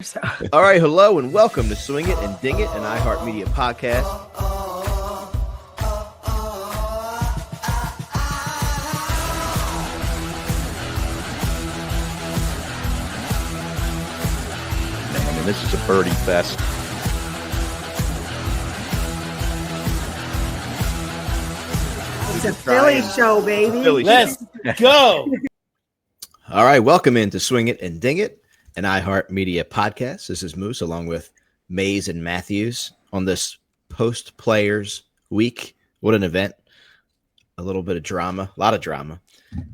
So. All right, hello and welcome to Swing It and Ding It, an iHeartMedia podcast. Man, this is a birdie fest. It's a Philly show, baby. Let's go. All right, welcome into Swing It and Ding It, an iHeartMedia podcast. This is Moose along with Mays and Matthews on this post-players week. What an event. A little bit of drama, a lot of drama.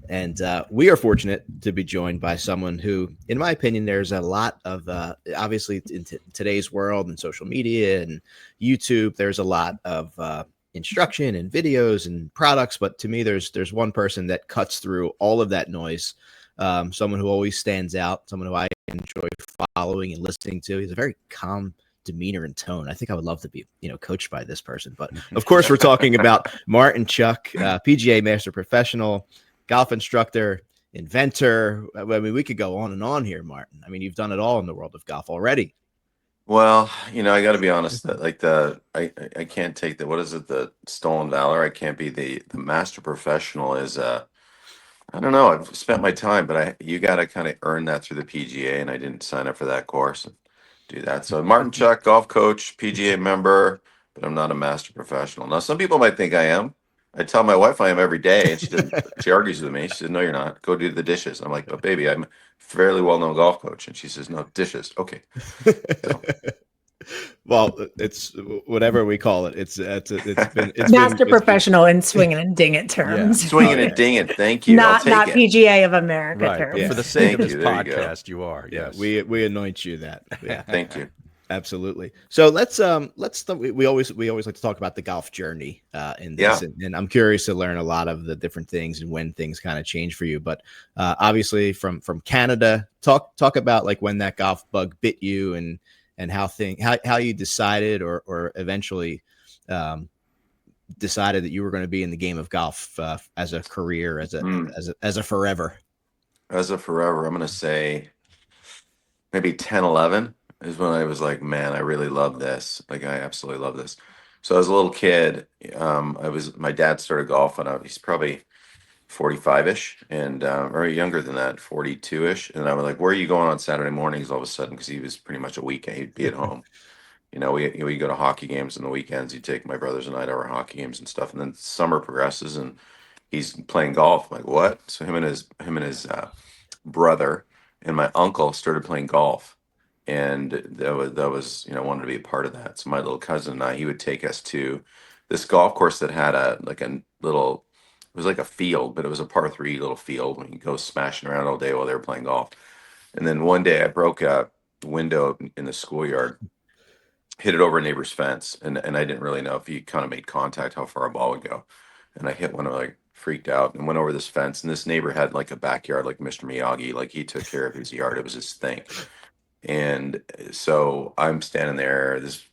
And we are fortunate to be joined by someone who, in my opinion, there's a lot of, obviously in today's world and social media and YouTube, there's a lot of instruction and videos and products. But to me, there's one person that cuts through all of that noise. Someone who always stands out, someone who I enjoy following and listening to. He's a very calm demeanor and tone. I think I would love to be, coached by this person. But of course, we're talking about Martin Chuck, PGA Master Professional, golf instructor, inventor. I mean, we could go on and on here, Martin. I mean, you've done it all in the world of golf already. Well, I got to be honest. That I can't take the, what is it, the stolen valor. I can't be the master professional. Is I don't know. I've spent my time, but you got to kind of earn that through the PGA, and I didn't sign up for that course and do that. So Martin Chuck, golf coach, PGA member, but I'm not a master professional. Now, some people might think I am. I tell my wife I am every day, and she argues with me. She says, "No, you're not. Go do the dishes." I'm like, "But baby, I'm a fairly well-known golf coach." And she says, "No, dishes." Okay. So. Well, it's whatever we call it. It's master professional in swinging and ding it terms. Yeah. Swinging and ding it. Thank you. Not PGA of America right. terms. Yeah. For the sake of this podcast, you are. Yes. Yeah, we anoint you that. Yeah. Thank you. Absolutely. So we always like to talk about the golf journey in this, and I'm curious to learn a lot of the different things and when things kind of change for you. But obviously from Canada, talk about like when that golf bug bit you and how you decided or eventually decided that you were going to be in the game of golf as a career, as a forever. As a forever, I'm going to say maybe 10, 11 is when I was like, man, I really love this. Like, I absolutely love this. So as a little kid, my dad started golfing. He's probably 45-ish and or younger than that, 42-ish. And I was like, where are you going on Saturday mornings all of a sudden? Because he was pretty much a weekend. He'd be at home. We go to hockey games on the weekends. He'd take my brothers and I to our hockey games and stuff. And then summer progresses and he's playing golf. I'm like, what? So him and his brother and my uncle started playing golf. And that was wanted to be a part of that. So my little cousin and I, he would take us to this golf course that had a little, it was like a field, but it was a par 3 little field when you go smashing around all day while they were playing golf. And then one day I broke a window in the schoolyard, hit it over a neighbor's fence. And I didn't really know if you kind of made contact, how far a ball would go. And I hit one, like freaked out and went over this fence. And this neighbor had like a backyard, like Mr. Miyagi, like he took care of his yard. It was his thing. And so I'm standing there, this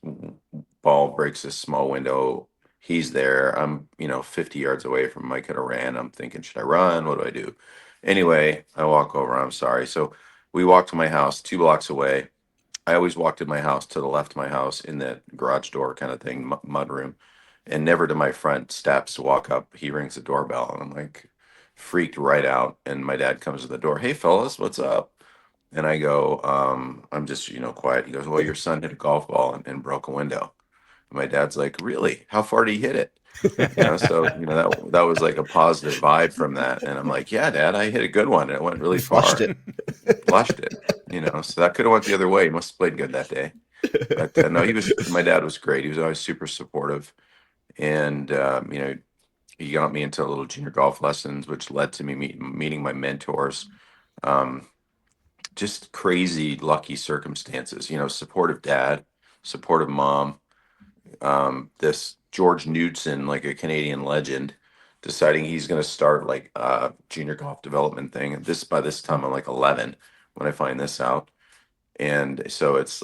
ball breaks this small window. He's there. I'm, 50 yards away from him. I could have ran. I'm thinking, should I run? What do I do? Anyway, I walk over. I'm sorry. So we walked to my house 2 blocks away. I always walked in my house to the left of my house in that garage door kind of thing, mud room, and never to my front steps to walk up. He rings the doorbell and I'm like freaked right out. And my dad comes to the door. Hey, fellas, what's up? And I go, I'm just, quiet. He goes, well, your son hit a golf ball and broke a window. And my dad's like, really? How far did he hit it? So, that was like a positive vibe from that. And I'm like, yeah, Dad, I hit a good one. And it went really far. Flushed it. So that could have went the other way. He must have played good that day. But no, my dad was great. He was always super supportive. And, he got me into little junior golf lessons, which led to me meeting my mentors. Just crazy lucky circumstances, supportive dad, supportive mom, this George Knudsen, like a Canadian legend, deciding he's going to start like a junior golf development thing. And by this time I'm like 11 when I find this out. And so it's,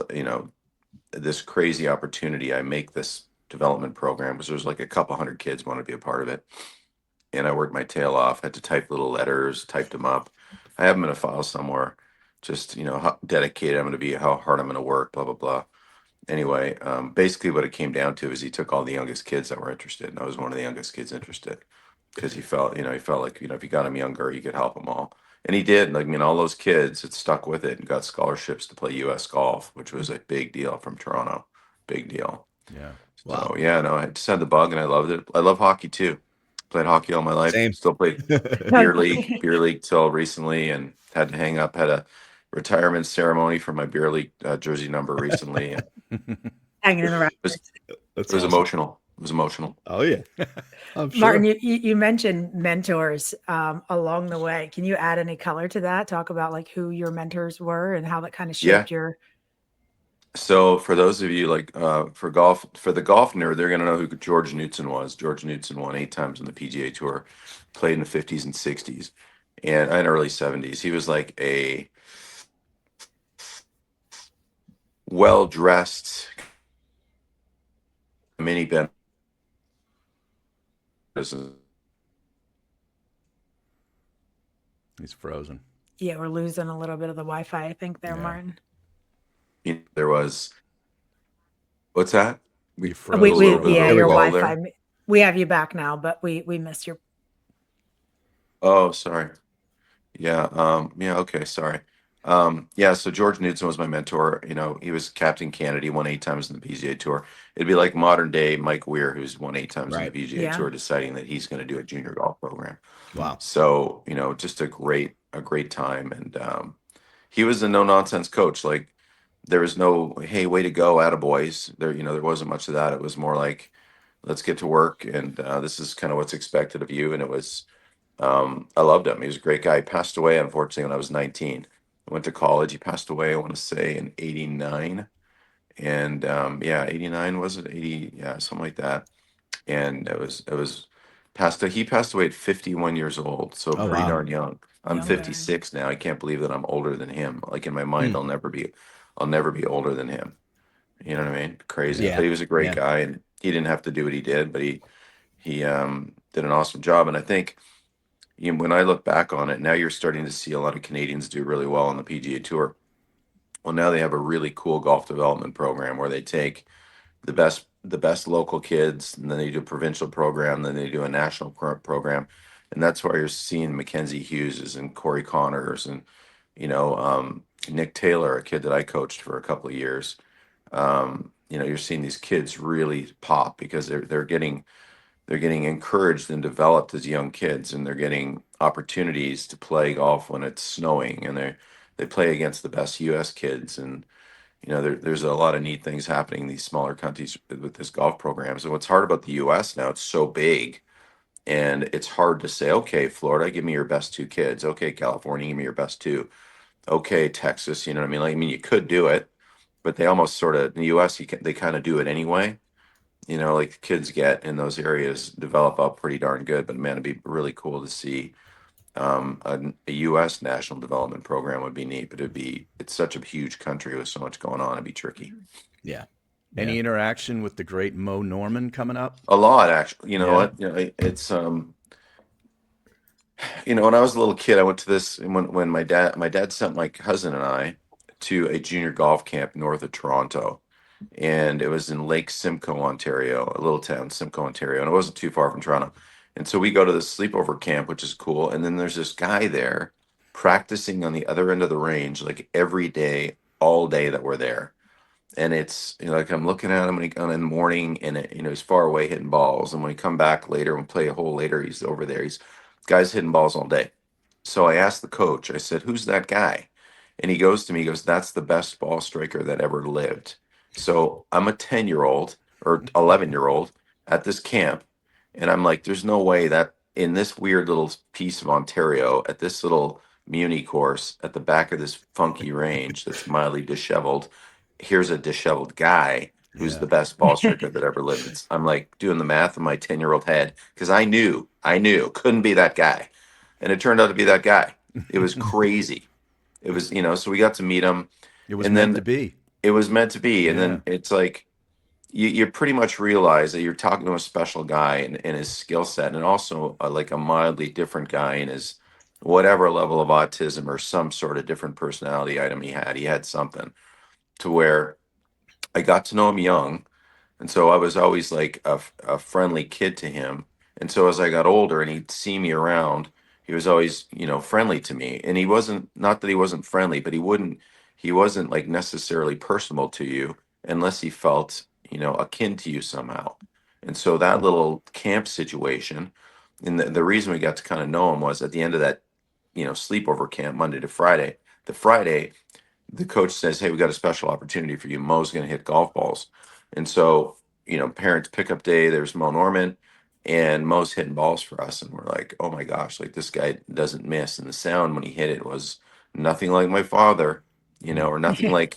this crazy opportunity. I make this development program because there's like a couple hundred kids want to be a part of it. And I worked my tail off, had to type little letters, typed them up. I have them in a file somewhere. just, how dedicated I'm going to be, how hard I'm going to work, blah, blah, blah. Anyway, basically what it came down to is he took all the youngest kids that were interested. And I was one of the youngest kids interested because he felt like, if you got him younger, he could help them all. And he did. Like, all those kids had stuck with it and got scholarships to play US golf, which was a big deal from Toronto. Big deal. Yeah. So, yeah, no, I just had the bug and I loved it. I love hockey too. Played hockey all my life. Same. Still played beer league till recently, and had to hang up. Had a retirement ceremony for my beer league jersey number recently. Hanging in the rafters. It was emotional. It was emotional. Oh yeah, I'm sure. Martin, you mentioned mentors along the way. Can you add any color to that? Talk about like who your mentors were and how that kind of shaped your. So for those of you for the golf nerd, they're going to know who George Knudson was. George Knudson won 8 times on the PGA Tour, played in the 50s and 60s and early 70s. He was like a well-dressed mini Ben. He's frozen. Yeah, we're losing a little bit of the Wi-Fi, I think, there, Martin. There was. What's that? Your Wi-Fi. We have you back now, but we missed your. Oh, sorry. Yeah. Okay. Sorry. So George Knudson was my mentor. He was Captain Canada. He won 8 times in the PGA Tour. It'd be like modern day Mike Weir, who's won 8 times in the PGA Tour, deciding that he's going to do a junior golf program. Wow. So, just a great time. And he was a no nonsense coach. Like, there was no, hey, way to go, attaboys. There wasn't much of that. It was more like, let's get to work. And this is kind of what's expected of you. And it was, I loved him. He was a great guy. He passed away, unfortunately, when I was 19. I went to college. He passed away, I want to say, in 89. And 89, was it? 80, yeah, something like that. And he passed away at 51 years old. So pretty darn young. I'm 56 now. I can't believe that I'm older than him. Like, in my mind, I'll never be older than him. You know what I mean? Crazy. Yeah. But he was a great guy, and he didn't have to do what he did, but he did an awesome job. And I think, when I look back on it, now you're starting to see a lot of Canadians do really well on the PGA Tour. Well, now they have a really cool golf development program where they take the best local kids, and then they do a provincial program, then they do a national program, and that's why you're seeing Mackenzie Hughes and Corey Connors and Nick Taylor, a kid that I coached for a couple of years. You're seeing these kids really pop because they're getting encouraged and developed as young kids, and they're getting opportunities to play golf when it's snowing, and they play against the best US kids. And there's a lot of neat things happening in these smaller countries with this golf program. So what's hard about the US now, it's so big, and it's hard to say, okay, Florida, give me your best 2 kids. Okay, California, give me your best 2. Okay, Texas, you know what I mean? You could do it, but they almost sort of, in the US, they kind of do it anyway. Like, kids get in those areas, develop up pretty darn good. But man, it'd be really cool to see a U.S. national development program would be neat. But it's such a huge country with so much going on. It'd be tricky. Yeah. Any interaction with the great Mo Norman coming up? A lot, actually. What? It's when I was a little kid, I went to this, and when my dad sent my cousin and I to a junior golf camp north of Toronto. And it was in Lake Simcoe, Ontario, a little town, Simcoe, Ontario, and it wasn't too far from Toronto. And so we go to the sleepover camp, which is cool. And then there's this guy there practicing on the other end of the range, like every day, all day that we're there. And it's, like, I'm looking at him in the morning, and he's far away hitting balls. And when he come back later and play a hole later, he's over there. Guy's hitting balls all day. So I asked the coach, I said, who's that guy? And he goes to me, that's the best ball striker that ever lived. So I'm a 10-year-old or 11-year-old at this camp, and I'm like, there's no way that in this weird little piece of Ontario, at this little muni course at the back of this funky range that's mildly disheveled, here's a disheveled guy who's the best ball striker that ever lived. I'm like doing the math in my 10-year-old head, because I knew couldn't be that guy, and it turned out to be that guy. It was crazy. It was, so we got to meet him. It was meant to be. It was meant to be. And then it's like, you pretty much realize that you're talking to a special guy in his skill set, and also like a mildly different guy in his whatever level of autism or some sort of different personality item he had something to where I got to know him young. And so I was always like a friendly kid to him. And so as I got older and he'd see me around, he was always, friendly to me. And he wasn't, not that he wasn't friendly, but he wasn't like necessarily personable to you unless he felt, akin to you somehow. And so that little camp situation, and the reason we got to kind of know him was at the end of that, sleepover camp, Monday to Friday. The Friday, the coach says, "Hey, we got a special opportunity for you. Mo's going to hit golf balls." And so, parents pickup day, there's Mo Norman, and Mo's hitting balls for us. And we're like, oh my gosh, like this guy doesn't miss. And the sound when he hit it was nothing like my father, or nothing like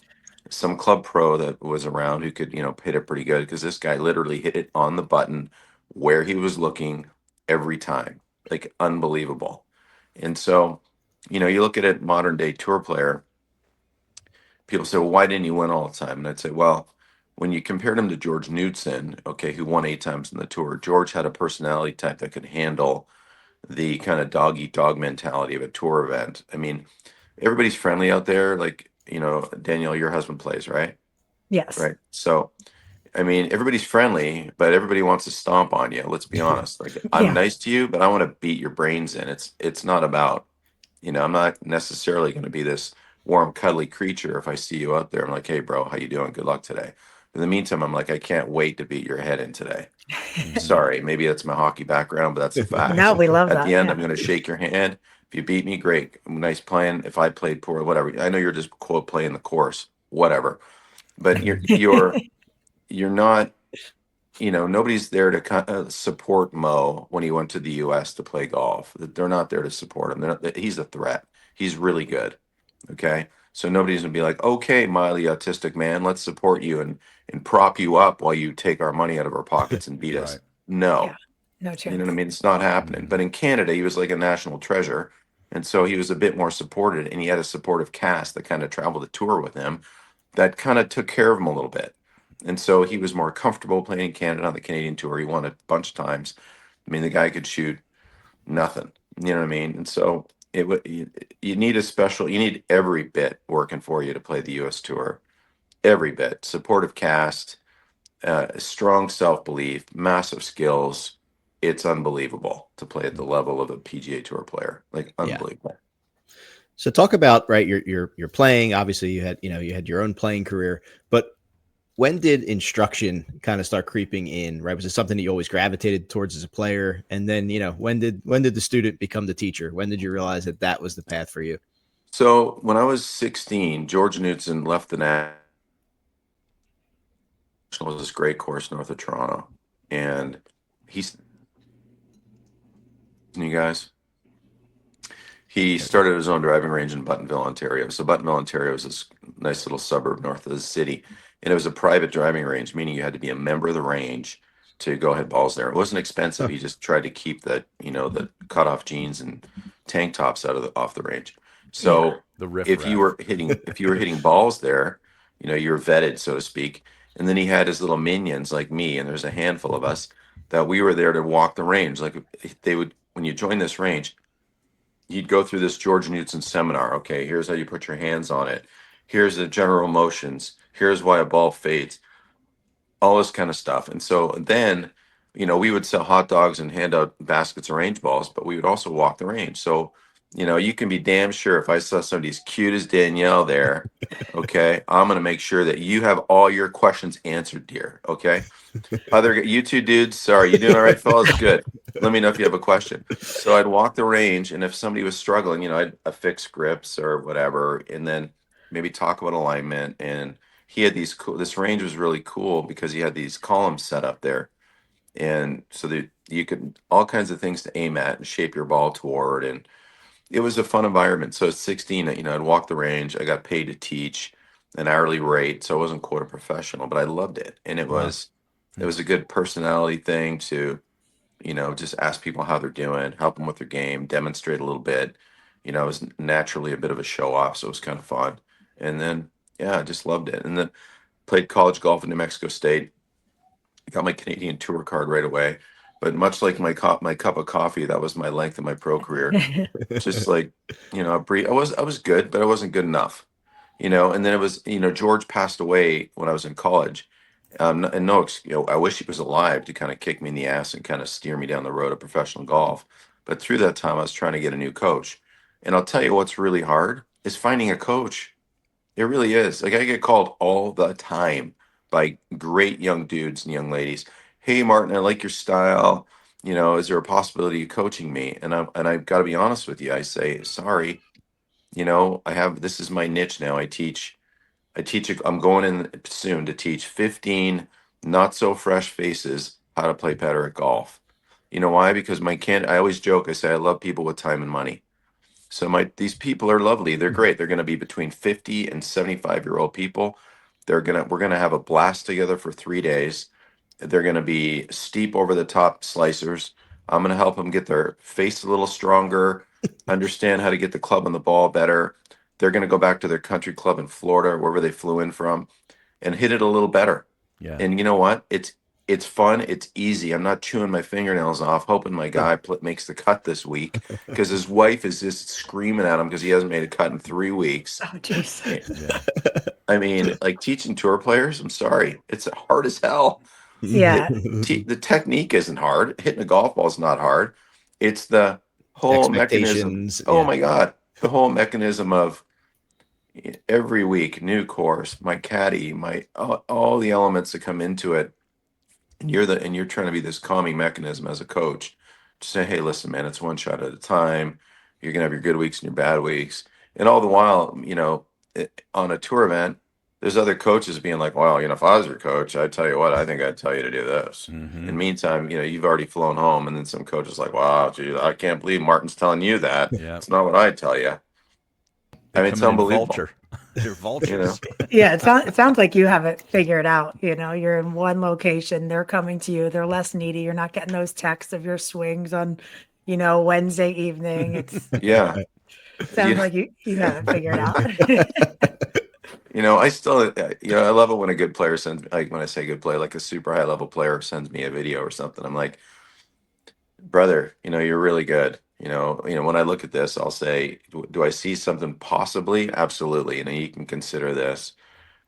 some club pro that was around who could, hit it pretty good. Because this guy literally hit it on the button where he was looking every time, like unbelievable. And so, you look at it, modern day tour player, people say, well, why didn't you win all the time? And I'd say, well, when you compared him to George Knudson, okay, who won 8 times in the tour, George had a personality type that could handle the kind of dog eat dog mentality of a tour event. I mean, everybody's friendly out there. Like, Danielle, your husband plays, right? Yes. Right. So, I mean, everybody's friendly, but everybody wants to stomp on you. Let's be honest. Like, I'm Yeah. nice to you, but I want to beat your brains in. It's not about, I'm not necessarily going to be this warm, cuddly creature. If I see you out there, I'm like, hey, bro, how you doing? Good luck today. In the meantime, I'm like, I can't wait to beat your head in today. Sorry, maybe that's my hockey background, but that's the No, facts. we love At that. the end, Yeah. I'm going to shake your hand. If you beat me, great. Nice playing. If I played poor, whatever. I know you're just quote playing the course, whatever. But you're not, nobody's there to kind of support Mo when he went to the U.S. to play golf. They're not there to support him. He's a threat. He's really good. Okay. So nobody's gonna be like, okay, Miley, autistic man, let's support you and prop you up while you take our money out of our pockets and beat us. Right. Yeah. No, No you know chance. what I mean? It's not happening. But in Canada, he was like a national treasure. And so he was a bit more supported, and he had a supportive cast that kind of traveled the tour with him that kind of took care of him a little bit. And so he was more comfortable playing in Canada on the Canadian tour. He won a bunch of times. I mean, the guy could shoot nothing. You know what I mean? And so you need you need every bit working for you to play the U.S. tour. Every bit. Supportive cast, strong self belief, massive skills. It's unbelievable to play at the level of a PGA Tour player. Like Yeah. unbelievable. So talk about, right, you're playing. Obviously, you had your own playing career, but when did instruction kind of start creeping in? Right, was it something that you always gravitated towards as a player? And then, when did the student become the teacher? When did you realize that was the path for you? So when I was 16, George Knudson left the National. Was this great course north of Toronto, and he's you guys. He started his own driving range in Buttonville, Ontario. So Buttonville, Ontario is this nice little suburb north of the city, and it was a private driving range, meaning you had to be a member of the range to go hit balls there. It wasn't expensive. Huh. He just tried to keep the cutoff jeans and tank tops out of off the range. Yeah. So The riffraff. if you were hitting balls there, you were vetted, so to speak. And then he had his little minions like me, and there's a handful of us that we were there to walk the range. Like they would, when you join this range, you'd go through this George Knudson seminar. Okay, here's how you put your hands on it. Here's the general motions. Here's why a ball fades. All this kind of stuff. And so then, we would sell hot dogs and hand out baskets of range balls, but we would also walk the range. So, you can be damn sure if I saw somebody as cute as Danielle there, okay, I'm going to make sure that you have all your questions answered, dear. Okay. You two dudes, sorry, you doing all right, fellas? Good. Let me know if you have a question. So I'd walk the range, and if somebody was struggling, I'd affix grips or whatever, and then maybe talk about alignment. And he had these cool. This range was really cool because he had these columns set up there, and so that you could all kinds of things to aim at and shape your ball toward. And it was a fun environment. So at 16, I'd walk the range. I got paid to teach an hourly rate, so I wasn't quite a professional, but I loved it, and it Wow. was it was a good personality thing to, just ask people how they're doing, help them with their game, demonstrate a little bit. I was naturally a bit of a show off, so it was kind of fun. And then, yeah, I just loved it. And then played college golf in New Mexico State. Got my Canadian tour card right away. But much like my cup of coffee, that was my length of my pro career. Just like, a brief. I was good, but I wasn't good enough. And then it was, George passed away when I was in college. And no, I wish he was alive to kind of kick me in the ass and kind of steer me down the road of professional golf. But through that time, I was trying to get a new coach. And I'll tell you what's really hard is finding a coach. It really is. Like I get called all the time by great young dudes and young ladies. Hey, Martin, I like your style. Is there a possibility of coaching me? And I've got to be honest with you. I say, sorry. This is my niche now. I'm going in soon to teach 15 not so fresh faces how to play better at golf. You know why? Because I always joke, I say I love people with time and money. So these people are lovely. They're great. They're going to be between 50 and 75-year-old people. We're going to have a blast together for 3 days. They're going to be steep over the top slicers. I'm going to help them get their face a little stronger, understand how to get the club on the ball better. They're going to go back to their country club in Florida, wherever they flew in from, and hit it a little better. Yeah. And you know what? It's fun. It's easy. I'm not chewing my fingernails off, hoping my guy makes the cut this week because his wife is just screaming at him because he hasn't made a cut in 3 weeks. Oh, jeez. Yeah. I mean, like teaching tour players, I'm sorry, it's hard as hell. Yeah. The technique isn't hard. Hitting a golf ball is not hard. It's the whole mechanism. Expectations. Oh Yeah. my God. The whole mechanism of every week, new course, my caddy, all the elements that come into it. And you're trying to be this calming mechanism as a coach to say, hey, listen, man, it's one shot at a time. You're gonna have your good weeks and your bad weeks. And all the while, on a tour event, there's other coaches being like, well, if I was your coach, I'd tell you what, I think I'd tell you to do this. Mhm. In the meantime, you've already flown home, and then some coach is like, wow, gee, I can't believe Martin's telling you that. Yeah. It's not what I'd tell you. They It's come in unbelievable. vulture. They're vultures. Yeah, it sounds like you have it figured out. You're in one location, they're coming to you, they're less needy. You're not getting those texts of your swings on, Wednesday evening. It's Yeah. sounds like you have it figured out. I still, I love it when a good player sends, like when I say good player, like a super high level player sends me a video or something. I'm like, brother, you're really good. When I look at this, I'll say, do I see something possibly? Absolutely. You can consider this.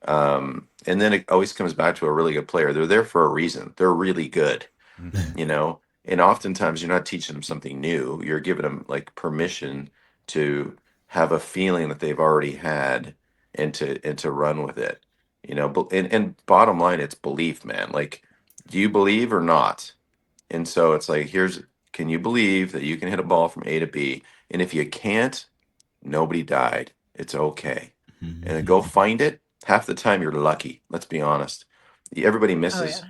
And then it always comes back to a really good player. They're there for a reason. They're really good, Mhm. and oftentimes you're not teaching them something new. You're giving them like permission to have a feeling that they've already had and to run with it, and bottom line, it's belief, man. Like, do you believe or not? And so it's like, can you believe that you can hit a ball from A to B? And if you can't, nobody died. It's okay. And then go find it. Half the time you're lucky. Let's be honest. Everybody Oh misses. yeah.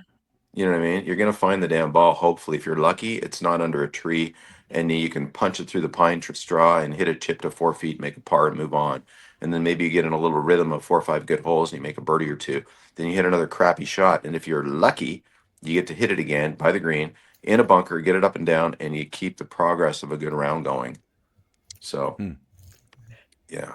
You know what I mean? You're gonna find the damn ball. Hopefully, if you're lucky, it's not under a tree, and you can punch it through the straw and hit a chip to 4 feet, make a par, and move on. And then maybe you get in a little rhythm of 4 or 5 good holes, and you make a birdie or two. Then you hit another crappy shot, and if you're lucky, you get to hit it again by the green in a bunker, get it up and down, and you keep the progress of a good round going. So, Hmm. yeah.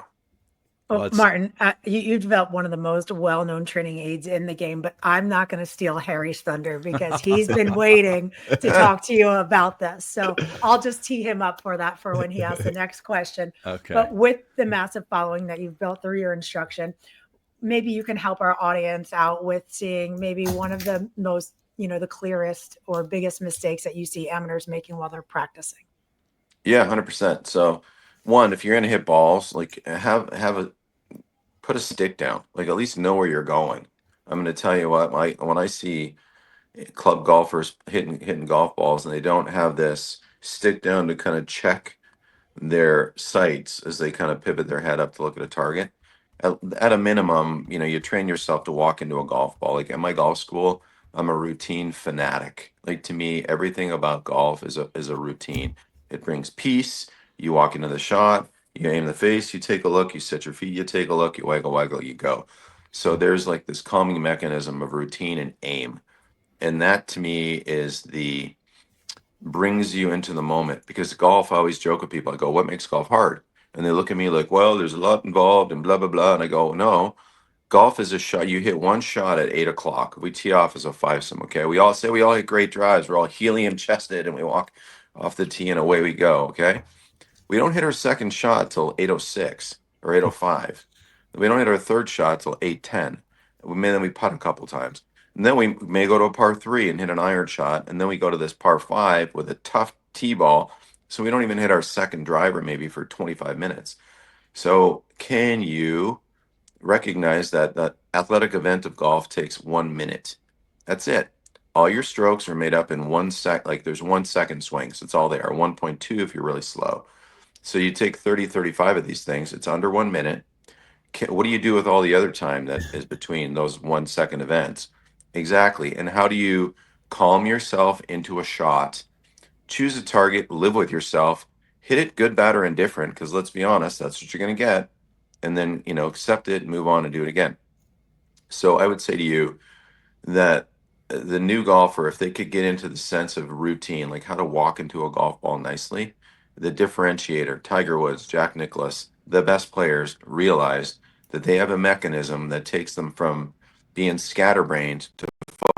Well, Well, it's Martin, you developed one of the most well-known training aids in the game, but I'm not going to steal Harry's thunder because he's been waiting to talk to you about this. So I'll just tee him up for that for when he asks the next question. okay. But with the massive following that you've built through your instruction, maybe you can help our audience out with seeing maybe one of the most, the clearest or biggest mistakes that you see amateurs making while they're practicing. Yeah, 100%. So, one, if you're gonna hit balls, like put a stick down, like at least know where you're going. I'm gonna tell you what, when I see club golfers hitting golf balls and they don't have this stick down to kind of check their sights as they kind of pivot their head up to look at a target. At a minimum, you train yourself to walk into a golf ball. Like at my golf school, I'm a routine fanatic. Like to me, everything about golf is a routine. It brings peace. You walk into the shot, you aim the face, you take a look, you set your feet, you take a look, you waggle, you go. So there's like this calming mechanism of routine and aim. And that to me is the brings you into the moment, because golf, I always joke with people. I go, what makes golf hard? And they look at me like, well, there's a lot involved and blah, blah, blah. And I go, no, golf is a shot. You hit one shot at 8 o'clock. We tee off as a fivesome. Okay. We all say we all hit great drives. We're all helium chested and we walk off the tee and away we go. Okay. We don't hit our second shot till 8:06 or 8:05. We don't hit our third shot till 8:10. Then we putt a couple times. And then we may go to a par three and hit an iron shot. And then we go to this par five with a tough tee ball. So we don't even hit our second driver maybe for 25 minutes. So can you recognize that the athletic event of golf takes 1 minute? That's it. All your strokes are made up in 1 sec. Like there's 1 second swings. It's all there. 1.2 if you're really slow. So you take 30, 35 of these things. It's under 1 minute. What do you do with all the other time that is between those 1 second events? Exactly. And how do you calm yourself into a shot, choose a target, live with yourself, hit it good, bad, or indifferent? Because let's be honest, that's what you're going to get. And then, accept it, move on, and do it again. So I would say to you that the new golfer, if they could get into the sense of routine, like how to walk into a golf ball nicely, the differentiator, Tiger Woods, Jack Nicklaus, the best players realized that they have a mechanism that takes them from being scatterbrained to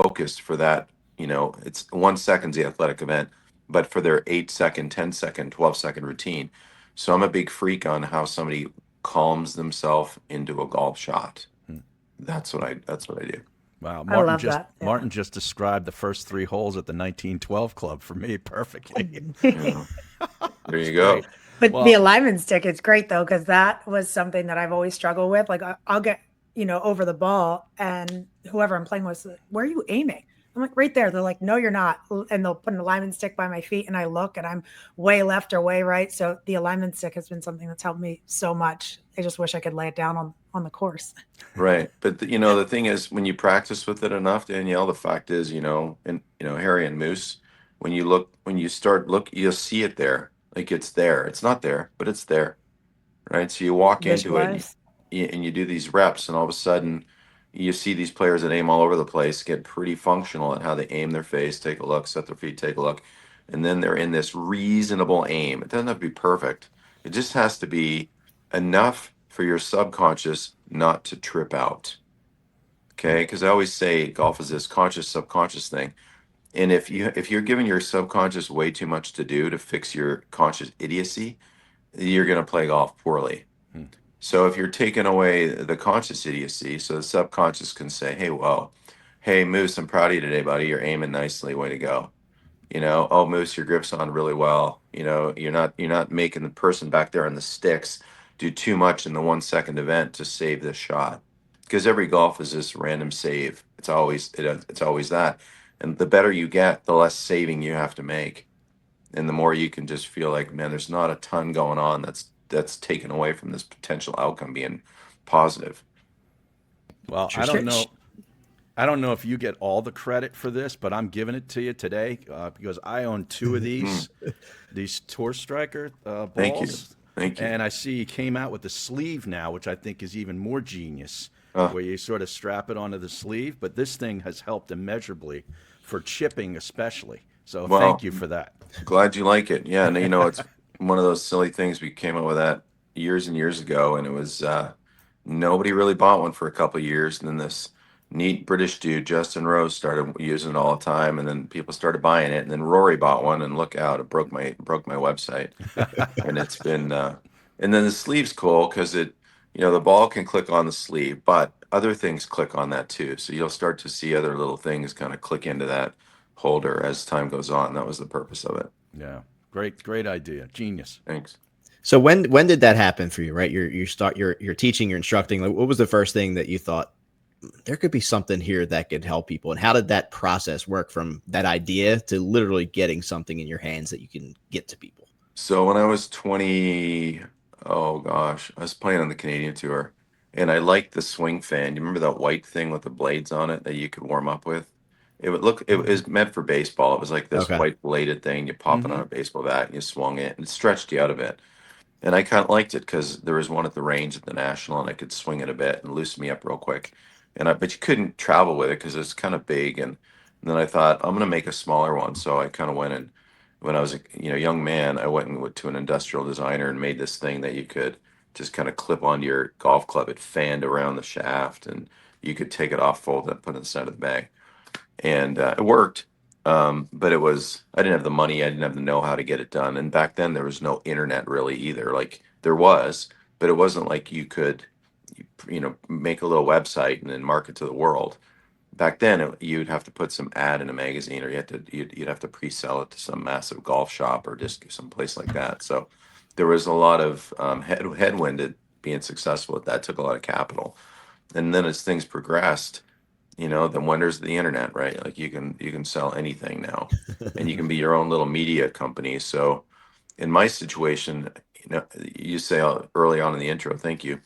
focused for that. It's 1 second's the athletic event, but for their 8 second, 10 second, 12 second routine. So I'm a big freak on how somebody calms themselves into a golf shot. That's what I do. Wow, I love that. Yeah. Martin just described the first 3 holes at the 1912 club for me perfectly. Yeah. There you go. Great. But Well- the alignment stick, it's great though, because that was something that I've always struggled with. Like I'll get, over the ball and whoever I'm playing with, where are you aiming? I'm like, right there. They're like, no, you're not. And they'll put an alignment stick by my feet and I look and I'm way left or way right. So the alignment stick has been something that's helped me so much. I just wish I could lay it down on the course. Right. But the thing is, when you practice with it enough, Danielle, the fact is, Harry and Moose, when you start look, you'll see it there. Like it's there. It's not there, but it's there. Right. So you walk into it Visualize. and you do these reps, and all of a sudden you see these players that aim all over the place get pretty functional at how they aim their face, take a look, set their feet, take a look, and then they're in this reasonable aim. It doesn't have to be perfect. It just has to be enough for your subconscious not to trip out. Okay, because I always say golf is this conscious subconscious thing. And if you're giving your subconscious way too much to do to fix your conscious idiocy, you're going to play golf poorly. Hmm. So if you're taking away the conscious idiocy, so the subconscious can say, "Hey, well, hey Moose, I'm proud of you today, buddy. You're aiming nicely. Way to go." Oh Moose, your grip's on really well. You're not making the person back there on the sticks do too much in the 1 second event to save this shot. Because every golf is this random save. It's always that. And the better you get, the less saving you have to make. And the more you can just feel like, man, there's not a ton going on that's taken away from this potential outcome being positive. Well, I don't know if you get all the credit for this, but I'm giving it to you today because I own 2 of these Tour Striker balls. Thank you. And I see you came out with the sleeve now, which I think is even more genius, where you sort of strap it onto the sleeve. But this thing has helped immeasurably for chipping, especially. So thank you for that. Glad you like it. Yeah, and it's one of those silly things. We came up with that years and years ago, and it was nobody really bought one for a couple of years, and then this neat British dude, Justin Rose, started using it all the time, and then people started buying it, and then Rory bought one, and look out, it broke my website, and it's been. And then the sleeve's cool because the ball can click on the sleeve, but other things click on that too. So you'll start to see other little things kind of click into that holder as time goes on. That was the purpose of it. Yeah, great idea, genius. Thanks. So when did that happen for you? Right, you're teaching, you're instructing. Like, what was the first thing that you thought there could be something here that could help people? And how did that process work from that idea to literally getting something in your hands that you can get to people? So when I was 20, oh gosh, I was playing on the Canadian tour, and I liked the swing fan. You remember that white thing with the blades on it that you could warm up with? It was meant for baseball. It was like this Okay. white bladed thing. You pop it on a baseball bat, and you swung it, and it stretched you out a bit. And I kind of liked it because there was one at the range at the National, and I could swing it a bit and loosen me up real quick. But you couldn't travel with it because it's kind of big. And then I thought I'm going to make a smaller one. So I kind of went and when I was a young man, I went to an industrial designer and made this thing that you could just kind of clip onto your golf club. It fanned around the shaft, and you could take it off, fold it, put it in the side of the bag, and it worked. But I didn't have the money, I didn't have the know-how to get it done. And back then there was no internet really either. Like there was, but it wasn't like you could, make a little website and then market to the world. Back then you'd have to put some ad in a magazine, or you'd have to pre-sell it to some massive golf shop or just some place like that. So there was a lot of headwind at being successful at that. Took a lot of capital. And then as things progressed, the wonders of the internet, right? Like you can sell anything now, and you can be your own little media company. So in my situation, you say early on in the intro, thank you.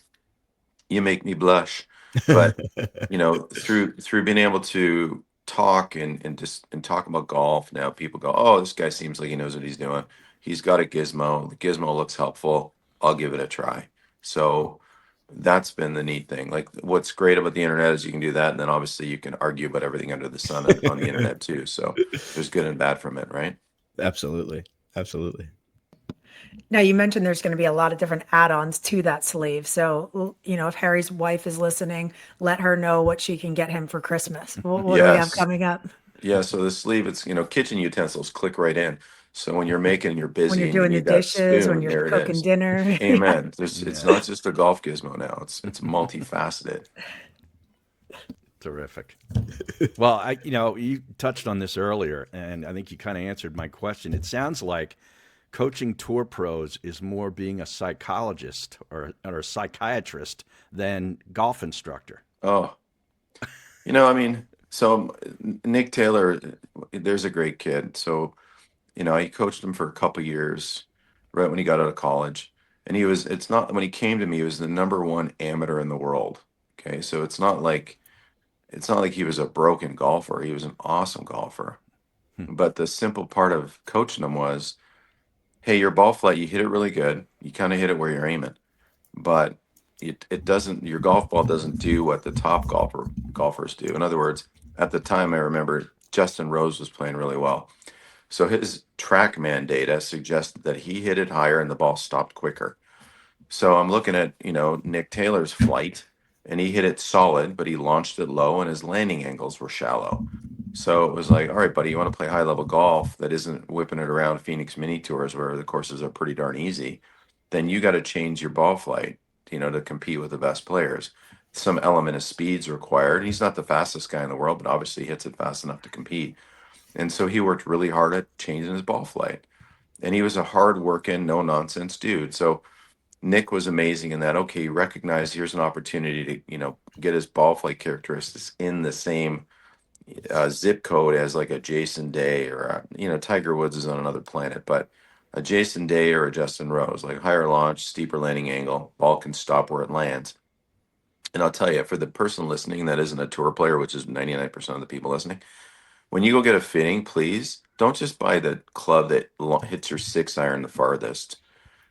You make me blush. But through being able to talk and talk about golf, now people go, oh, this guy seems like he knows what he's doing. He's got a gizmo. The gizmo looks helpful. I'll give it a try. So that's been the neat thing. Like what's great about the internet is you can do that, and then obviously you can argue about everything under the sun on the internet too. So there's good and bad from it, right? Absolutely. Now, you mentioned there's going to be a lot of different add-ons to that sleeve. So, if Harry's wife is listening, let her know what she can get him for Christmas. What do we have Yes. coming up? Yeah. So the sleeve, it's kitchen utensils click right in. So when you're making, you're When busy you're and you doing the need that dishes, when spoon, you're there it cooking is. dinner. Yeah. Amen. It's not just a golf gizmo now. It's multifaceted. Terrific. Well, you touched on this earlier, and I think you kind of answered my question. It sounds like coaching tour pros is more being a psychologist or a psychiatrist than golf instructor. Oh, I mean, so Nick Taylor, there's a great kid. So, I coached him for a couple years right when he got out of college. And it's not, when he came to me, he was the number one amateur in the world. Okay. So it's not like he was a broken golfer. He was an awesome golfer. Hmm. But the simple part of coaching him was, hey, your ball flight, you hit it really good. You kind of hit it where you're aiming, but it doesn't, your golf ball doesn't do what the top golfers do. In other words, at the time, I remember Justin Rose was playing really well. So his TrackMan data suggested that he hit it higher and the ball stopped quicker. So I'm looking at, Nick Taylor's flight, and he hit it solid, but he launched it low and his landing angles were shallow. So it was like, all right, buddy, you want to play high level golf that isn't whipping it around Phoenix mini tours where the courses are pretty darn easy, then you got to change your ball flight, to compete with the best players. Some element of speed's required. He's not the fastest guy in the world, but obviously he hits it fast enough to compete. And so he worked really hard at changing his ball flight. And he was a hard working, no nonsense dude. So Nick was amazing in that, okay, he recognized here's an opportunity to, get his ball flight characteristics in the same zip code as like a Jason Day or, Tiger Woods is on another planet, but a Jason Day or a Justin Rose, like higher launch, steeper landing angle, ball can stop where it lands. And I'll tell you, for the person listening that isn't a tour player, which is 99% of the people listening, when you go get a fitting, please don't just buy the club that hits your 6-iron the farthest.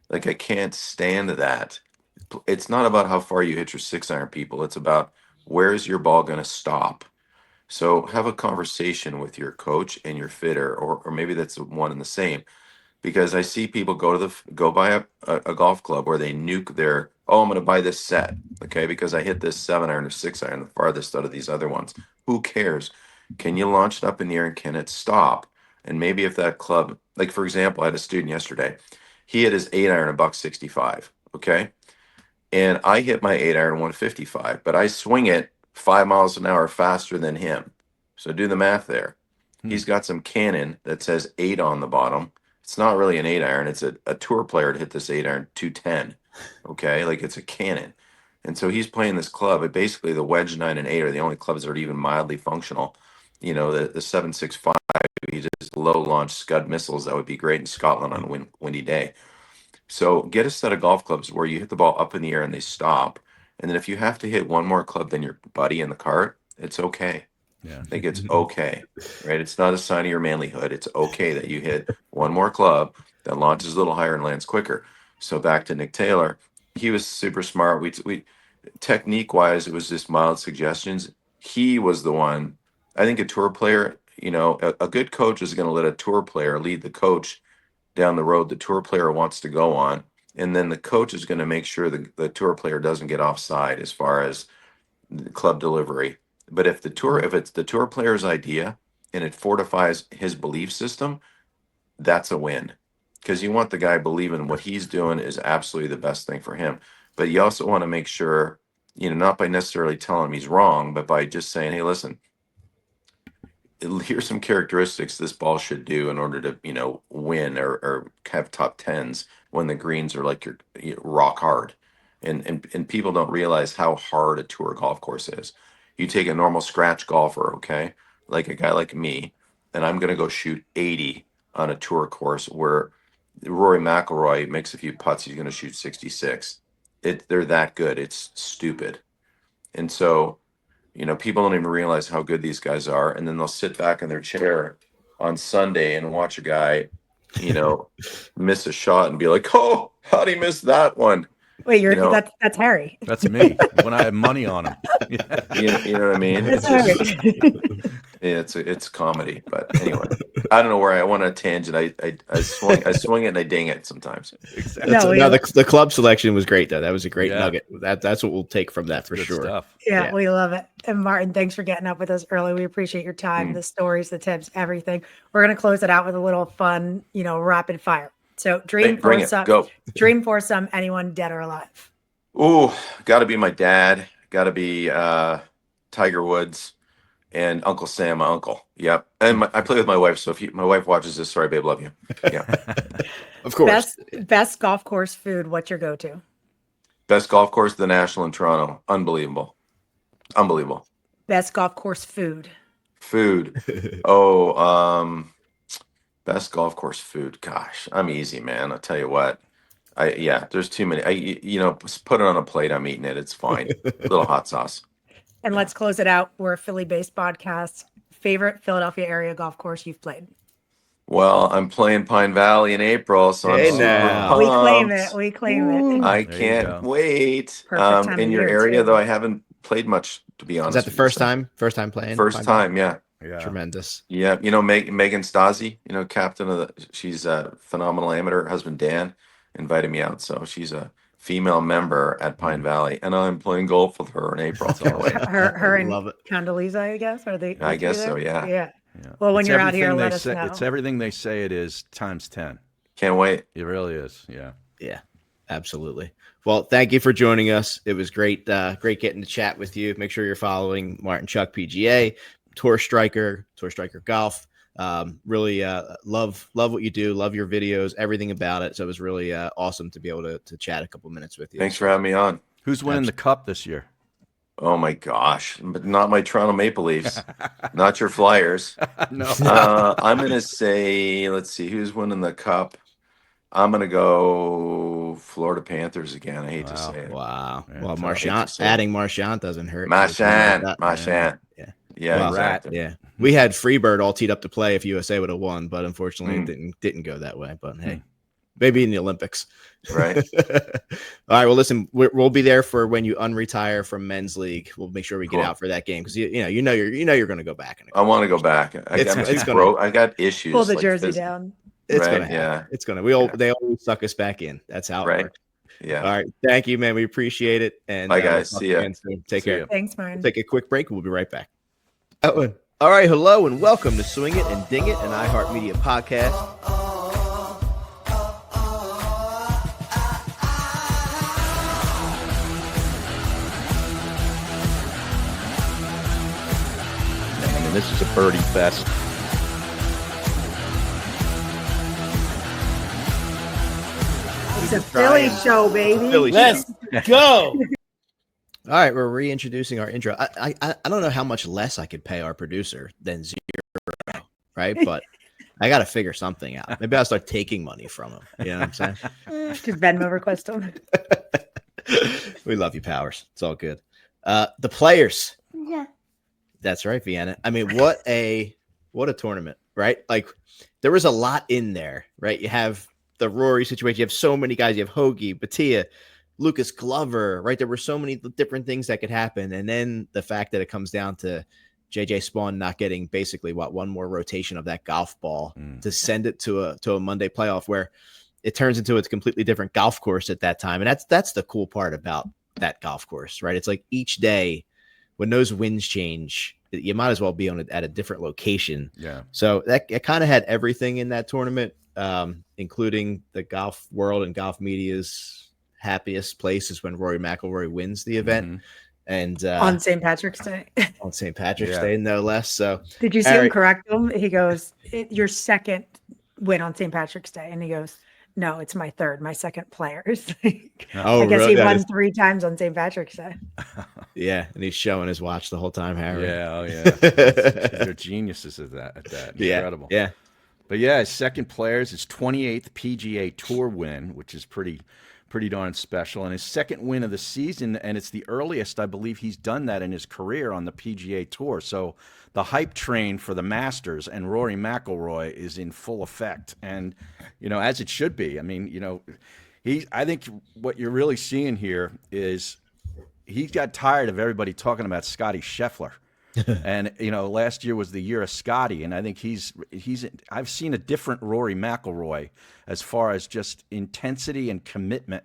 Like I can't stand that. It's not about how far you hit your 6-iron, people. It's about where's your ball going to stop. So have a conversation with your coach and your fitter, or maybe that's one and the same. Because I see people go buy a golf club where they nuke their, oh, I'm going to buy this set, okay, because I hit this 7-iron or 6-iron the farthest out of these other ones. Who cares? Can you launch it up in the air and can it stop? And maybe if that club, like for example, I had a student yesterday, he hit his 8-iron a $165, okay, and I hit my 8-iron 155, but I swing it 5 miles an hour faster than him. So do the math there. He's got some cannon that says 8 on the bottom. It's not really an 8-iron. It's a tour player to hit this 8-iron 210. Okay, like it's a cannon. And so he's playing this club. And basically, the wedge 9 and 8 are the only clubs that are even mildly functional. The 765, he just low launch scud missiles that would be great in Scotland on a windy day. So get a set of golf clubs where you hit the ball up in the air and they stop. And then if you have to hit one more club than your buddy in the cart, it's okay. Yeah. I think it's okay, right? It's not a sign of your manlyhood. It's okay that you hit one more club that launches a little higher and lands quicker. So back to Nick Taylor, he was super smart. We technique wise, it was just mild suggestions. He was the one. I think a tour player, a good coach is going to let a tour player lead the coach down the road the tour player wants to go on, and then the coach is going to make sure the tour player doesn't get offside as far as the club delivery. But if it's the tour player's idea and it fortifies his belief system, that's a win, because you want the guy believing what he's doing is absolutely the best thing for him. But you also want to make sure, not by necessarily telling him he's wrong, but by just saying, hey, listen, here's some characteristics this ball should do in order to, win or have top tens when the greens are like you're rock hard. And people don't realize how hard a tour golf course is. You take a normal scratch golfer, okay, like a guy like me, and I'm going to go shoot 80 on a tour course where Rory McIlroy makes a few putts, he's going to shoot 66. They're that good. It's stupid. And so, people don't even realize how good these guys are. And then they'll sit back in their chair on Sunday and watch a guy, miss a shot and be like, oh, how'd he miss that one? Wait, that's Harry. That's me when I have money on him. You know what I mean? That's It's Harry. it's comedy. But anyway, I don't know where I went on a tangent. I swing it and I ding it sometimes. Exactly. The club selection was great though. That was a great nugget. That's what we'll take from that for Good sure. stuff. Yeah, we love it. And Martin, thanks for getting up with us early. We appreciate your time, the stories, the tips, everything. We're going to close it out with a little fun, rapid fire. So dream for some anyone dead or alive. Ooh, got to be my dad. Got to be Tiger Woods and Uncle Sam, my uncle. Yep. And I play with my wife. So if my wife watches this, sorry, babe, love you. Yeah. Of course. Best golf course food. What's your go-to? Best golf course, the National in Toronto. Unbelievable. Best golf course food. Best golf course food. Gosh, I'm easy, man. I'll tell you what. There's too many. Put it on a plate. I'm eating it. It's fine. A little hot sauce. And let's close it out. We're a Philly-based podcast. Favorite Philadelphia area golf course you've played? Well, I'm playing Pine Valley in April, so I'm super pumped. We claim it. I can't wait. Perfect time in of your year, area, too. though, I haven't played much, to be honest. Is that the first time? First time playing? First time, yeah. Yeah. Tremendous. Yeah, Megan Stasi, captain of she's a phenomenal amateur. Her husband Dan invited me out, so she's a female member at Pine Valley, and I'm playing golf with her in April. Can't wait. Her and Love it. Condoleezza, I guess. Are they? I guess so. Yeah. Yeah. Well, when you're out here, let us know. It's everything they say it is times 10. Can't wait. It really is. Yeah. Yeah, absolutely. Well, thank you for joining us. It was great getting to chat with you. Make sure you're following Martin Chuck PGA, Tour Striker Golf. Really love what you do. Love your videos, everything about it. So it was really awesome to be able to chat a couple minutes with you. Thanks for having me on. Who's winning the cup this year? Oh my gosh, but not my Toronto Maple Leafs, not your Flyers. No. I'm gonna say, let's see, who's winning the cup. I'm gonna go Florida Panthers again. I hate to say it. Wow. Yeah, Well, so Marchand, adding Marchand doesn't hurt. Marchand. Yeah. Yeah, Well, exactly. Yeah. We had Freebird all teed up to play if USA would have won, but unfortunately it didn't go that way. But hey, maybe in the Olympics. Right. All right. Well, listen, we'll be there for when you unretire from men's league. We'll make sure we get out for that game because you're going to go back. I want to go back. I got issues. Pull the jersey down. It's Right, going to happen. yeah. It's going to. They always suck us back in. That's how it Right. works. Yeah. All right. Thank you, man. We appreciate it. And Bye, guys. we'll talk See ya. again soon. Take See care. ya. Thanks, Martin. Take a quick break. We'll be right back. All right. Hello and welcome to Swing It and Ding It, an iHeartMedia podcast. I mean, this is a birdie fest. It's a Philly show, baby. Let's go. All right, we're reintroducing our intro. I don't know how much less I could pay our producer than 0, right? But I got to figure something out. Maybe I'll start taking money from him. You know what I'm saying? Just Venmo request him. We love you, Powers. It's all good. The players. Yeah. That's right, Vienna. I mean, what a tournament, right? Like there was a lot in there, right? You have the Rory situation. You have so many guys. You have Hoagie, Batia, Lucas Glover, right? There were so many different things that could happen. And then the fact that it comes down to JJ Spawn not getting basically one more rotation of that golf ball to send it to a Monday playoff where it turns into a completely different golf course at that time. And that's the cool part about that golf course, right? It's like each day when those winds change, you might as well be at a different location. Yeah. So it kind of had everything in that tournament, including the golf world and golf media's happiest place is when Rory McIlroy wins the event. Mm-hmm. And on St. Patrick's Day. On St. Patrick's Day, no less. So did you see him correct him? He goes, your second win on St. Patrick's Day. And he goes, no, it's my second player. I guess he won 3 times on St. Patrick's Day. Yeah, and he's showing his watch the whole time, Harry. Yeah, oh yeah. They're geniuses at that. Incredible. Yeah. But yeah, his second players, his 28th PGA Tour win, which is pretty darn special, and his second win of the season, and it's the earliest I believe he's done that in his career on the PGA Tour. So the hype train for the Masters and Rory McIlroy is in full effect, and as it should be. I mean, I think what you're really seeing here is he got tired of everybody talking about Scotty Scheffler. And last year was the year of Scotty, and I think I've seen a different Rory McIlroy as far as just intensity and commitment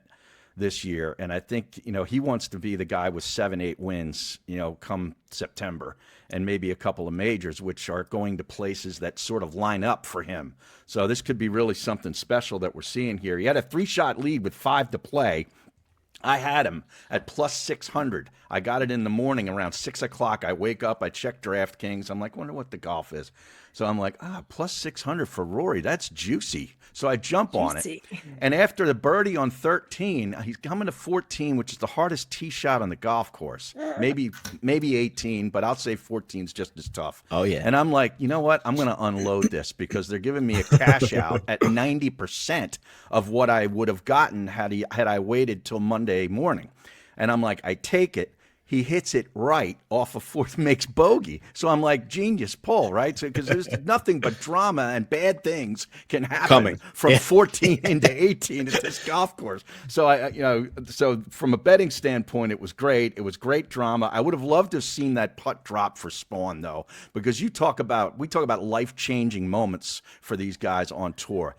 this year. And I think he wants to be the guy with 7-8 wins come September, and maybe a couple of majors, which are going to places that sort of line up for him. So this could be really something special that we're seeing here. He had a 3-shot lead with 5 to play. I had him at plus 600. I got it in the morning around 6 o'clock. I wake up, I check DraftKings. I'm like, wonder what the golf is. So I'm like, plus 600 for Rory. That's juicy. So I jump on it. And after the birdie on 13, he's coming to 14, which is the hardest tee shot on the golf course. Maybe 18, but I'll say 14 is just as tough. Oh, yeah. And I'm like, you know what? I'm going to unload this because they're giving me a cash out at 90% of what I would have gotten had I waited till Monday morning. And I'm like, I take it. He hits it right off of fourth, makes bogey. So I'm like, genius pull, right? So because there's nothing but drama and bad things can happen from 14 into 18 at this golf course. So so from a betting standpoint, it was great. It was great drama. I would have loved to have seen that putt drop for Spawn though, because we talk about life-changing moments for these guys on tour.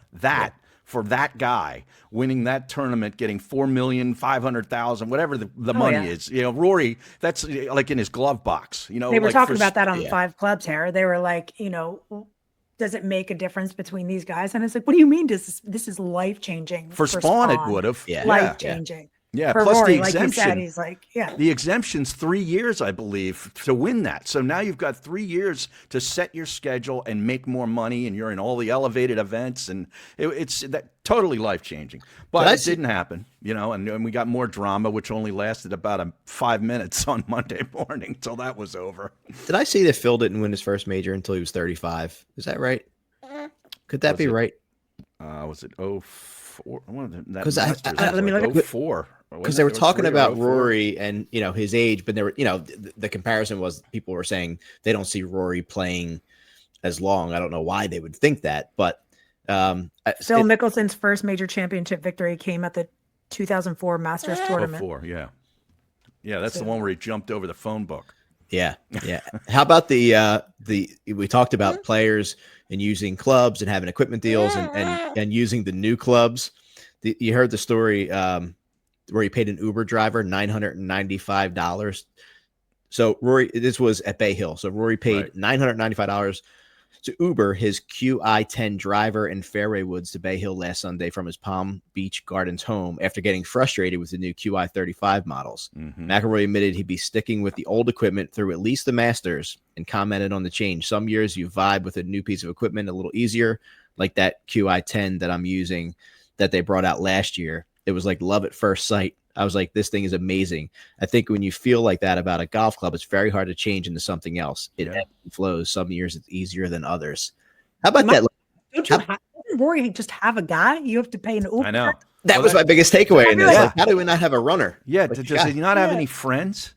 For that guy winning that tournament, getting $4,500,000, whatever the money is, Rory, that's like in his glove box. They were talking about that on 5 Clubs, Harry. They were like, does it make a difference between these guys? And it's like, what do you mean? This is life changing for Spawn? It would have, life changing. Yeah, for plus Rory, the exemption. Like you said, he's like, the exemption's 3 years, I believe, to win that. So now you've got 3 years to set your schedule and make more money, and you're in all the elevated events, and it's totally life changing. But it didn't happen, and we got more drama, which only lasted about 5 minutes on Monday morning till that was over. Did I see that Phil didn't win his first major until he was 35? Is that right? Could that be right? Was it 04? Because let me look at 04. Because they were talking about Rory and his age, but they were the comparison was people were saying they don't see Rory playing as long. I don't know why they would think that, but Phil Mickelson's first major championship victory came at the 2004 Masters tournament. 04, yeah, that's the one where he jumped over the phone book. Yeah. How about we talked about players and using clubs and having equipment deals and using the new clubs. You heard the story where he paid an Uber driver $995. So Rory, this was at Bay Hill. So Rory paid $995 to Uber his QI10 driver and fairway woods to Bay Hill last Sunday from his Palm Beach Gardens home after getting frustrated with the new QI35 models. Mm-hmm. McIlroy admitted he'd be sticking with the old equipment through at least the Masters and commented on the change. Some years you vibe with a new piece of equipment a little easier, like that QI10 that I'm using that they brought out last year. It was like love at first sight. I was like, this thing is amazing. I think when you feel like that about a golf club, it's very hard to change into something else. It ebbs and flows. Some years it's easier than others. How about that? Doesn't Rory just have a guy? You have to pay an Uber. I know. That was my biggest takeaway in this. Like, how do we not have a runner? Yeah. Does he not have any friends?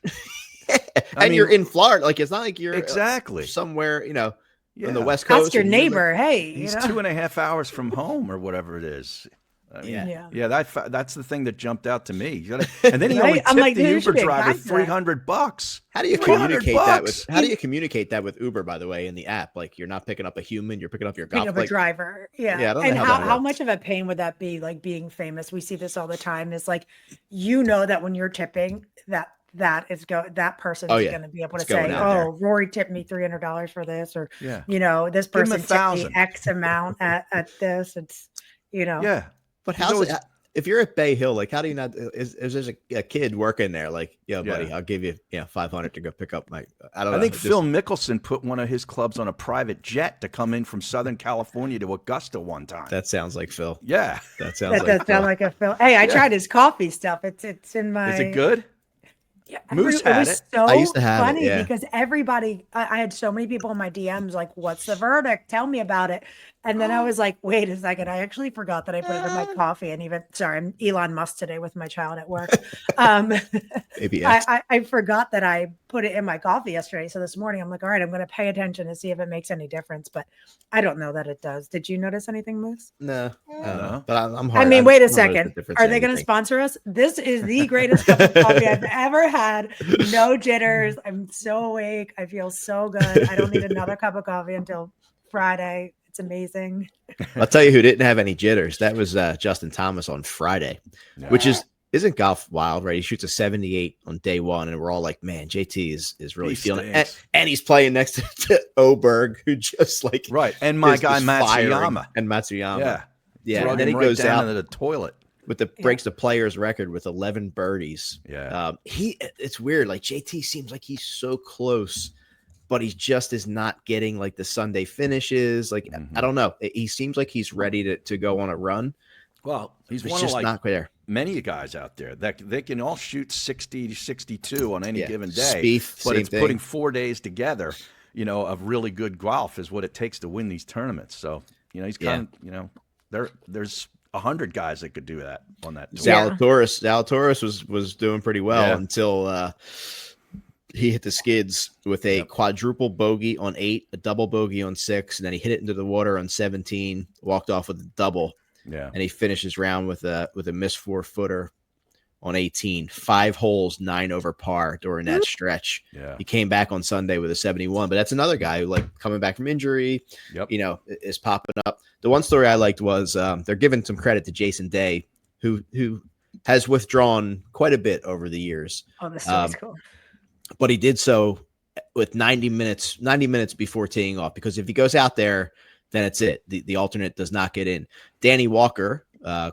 You're in Florida. Like, it's not like you're exactly somewhere, on the West Coast. Ask your neighbor. Hey, he's 2.5 hours from home or whatever it is. I mean, Yeah. yeah, that's the thing that jumped out to me. And then he Right? only I'm tipped like, the there Uber should be a driver guide to that. $300. How do you $300 communicate that with? bucks. How do you communicate that with Uber? By the way, in the app, like you're not picking up a human, you're picking up your Pick golf. up a Like, driver. Yeah. yeah, I don't know And how that how works. much of a pain would that be, like being famous? We see this all the time. Is like, you know, that when you're tipping, that person's Oh, yeah. going to be able It's to say, going out there. "Oh, Rory tipped me $300 for this," or Yeah. you know, this Give him person tipped me $1,000. X amount at this. It's, you know, Yeah. But He's how's always- it? If you're at Bay Hill, like, how do you not? Is there's a kid working there? Like, yo, buddy, Yeah. I'll give you $500 to go pick up my. I don't know. I think It Phil Mickelson put one of his clubs on a private jet to come in from Southern California to Augusta one time. That sounds like Phil. Yeah. That sounds that like does Phil. sound like a film. Hey, I tried his coffee stuff. It's in my. Is it good? Yeah, Moose it had was it. so I used to have it, funny yeah. because everybody, I had so many people in my DMs like, "What's the verdict? Tell me about it." And then I was like, "Wait a second! I actually forgot that I put it in my coffee." And even sorry, I'm Elon Musk today with my child at work. Maybe I forgot that I put it in my coffee yesterday. So this morning I'm like, all right, I'm going to pay attention to see if it makes any difference. But I don't know that it does. Did you notice anything, Moose? no. I don't know. No. But I'm I hard. mean, I wait a don't notice the second. difference Are in they going to anything. sponsor us? This is the greatest cup of coffee I've ever had. No jitters. I'm so awake. I feel so good. I don't need another cup of coffee until Friday. It's amazing. I'll tell you who didn't have any jitters. That was Justin Thomas on Friday, which isn't golf wild, right? He shoots a 78 on day one, and we're all like, man, JT is really He feeling it. stinks. And he's playing next to Oberg, who just like Right. And my is guy firing. Matsuyama. And Matsuyama. Yeah. Yeah. Drug And then him he right goes down out into the toilet. with breaks the player's record with 11 birdies. Yeah. It's weird. Like JT seems like he's so close, but he just is not getting like the Sunday finishes. Like, I don't know. He seems like he's ready to go on a run. Well, he's It's one just of like not there. many guys out there that they can all shoot 60 to 62 on any Yeah. given day. Spieth, but same it's thing. putting 4 days together, of really good golf is what it takes to win these tournaments. So, he's kind of, there's 100 guys that could do that on that tour. Yeah. Zalatoris was doing pretty well Yeah. until he hit the skids with a quadruple bogey on 8, a double bogey on 6, and then he hit it into the water on 17, walked off with a double. Yeah. And he finished his round with a missed 4-footer on 18, 5 holes, 9 over par during that stretch. Yeah. He came back on Sunday with a 71, but that's another guy who, like, coming back from injury, Yep. is popping up. The one story I liked was they're giving some credit to Jason Day, who has withdrawn quite a bit over the years. Oh, this is cool. But he did so with 90 minutes before teeing off, because if he goes out there, then it's it. The alternate does not get in. Danny Walker,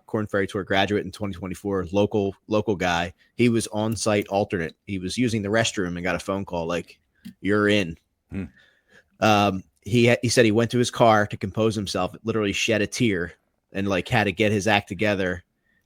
Corn Ferry Tour graduate in 2024, local guy. He was on site alternate. He was using the restroom and got a phone call like, "You're in." He said he went to his car to compose himself, literally shed a tear, and like had to get his act together.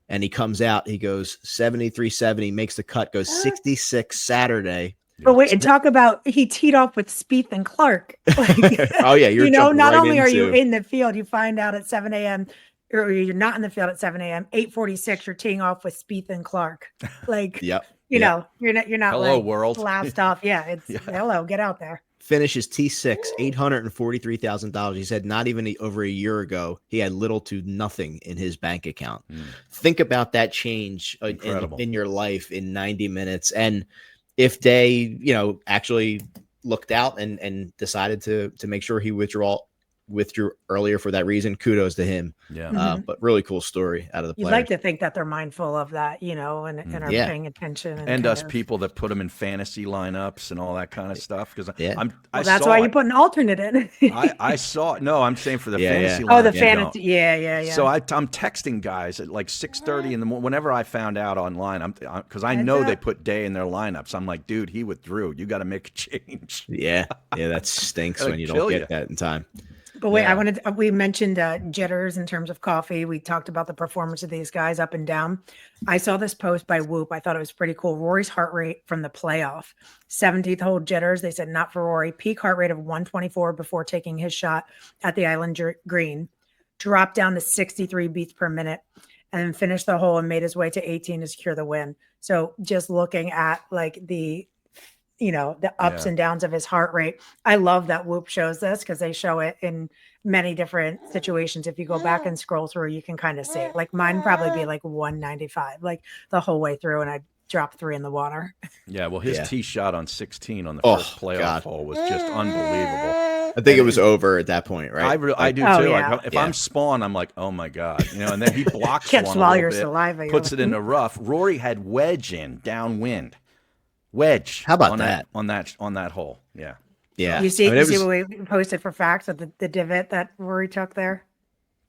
And he comes out. He goes 73-70, makes the cut, goes 66 Saturday. But wait, and talk about he teed off with Spieth and Clark. Like, Oh yeah, you're jumping not right only are you into- in the field, you find out at 7 a.m. or you're not in the field at 7 a.m. 8:46, you're teeing off with Spieth and Clark. Like, Yep. you're not Hello, like world. blast off. Yeah, it's hello, get out there. Finishes T6, $843,000. He said not even over a year ago, he had little to nothing in his bank account. Think about that change in your life in 90 minutes. And if they, actually looked out and decided to make sure he withdrew earlier for that reason, kudos to him. Yeah. But really cool story out of the You'd players. like to think that they're mindful of that, and are paying attention. And kind us of- people that put them in fantasy lineups and all that kind of stuff. Because that's why you put an alternate in. I saw. No, I'm saying for the Yeah, fantasy. yeah. lineup, Oh, the you fantasy. don't. Yeah. So I'm texting guys at like 6:30 in the morning. Whenever I found out online, because I know Heads they up. put Day in their lineups. I'm like, dude, he withdrew. You got to make a change. Yeah, that stinks That'll when you kill don't get you. that in time. But wait, Yeah. we mentioned jitters in terms of coffee. We talked about the performance of these guys up and down. I saw this post by Whoop. I thought it was pretty cool. Rory's heart rate from the playoff, 17th hole jitters. They said not for Rory. Peak heart rate of 124 before taking his shot at the island green. Dropped down to 63 beats per minute and then finished the hole and made his way to 18 to secure the win. So just looking at like the the ups and downs of his heart rate. I love that Whoop shows this because they show it in many different situations. If you go back and scroll through, you can kind of see it. Like mine probably be like 195, like the whole way through, and I dropped 3 in the water. Yeah, well, his tee shot on 16 on the first playoff hole was just unbelievable. I think it was over at that point, right? I do too. Like, if I'm Spawn, I'm like, oh my god, and then he blocks Can't one swallow a your little bit, saliva. puts it in the rough. Rory had wedge in downwind, wedge. How about on that? On that hole? Yeah. Yeah. You see, see what we posted for facts of the divot that Rory took there?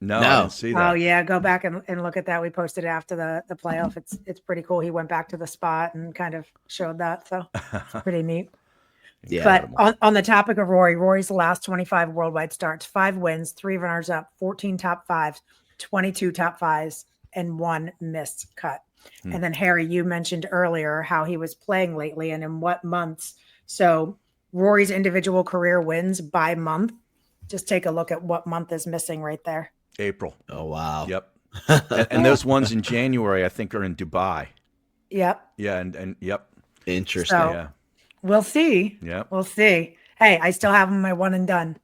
No, I didn't see that. Oh yeah, go back and look at that. We posted it after the playoff. It's pretty cool. He went back to the spot and kind of showed that, so it's pretty neat. Yeah. But on the topic of Rory's last 25 worldwide starts, 5 wins, 3 runners up, 14 top 5s, 22 top 5s, and 1 missed cut. And then Harry, you mentioned earlier how he was playing lately and in what months. So Rory's individual career wins by month. Just take a look at what month is missing right there. April. Oh wow. Yep. and those ones in January, I think, are in Dubai. Yep. Yeah, and yep. Interesting. So, yeah. We'll see. Yeah. We'll see. Hey, I still have my 1 and done.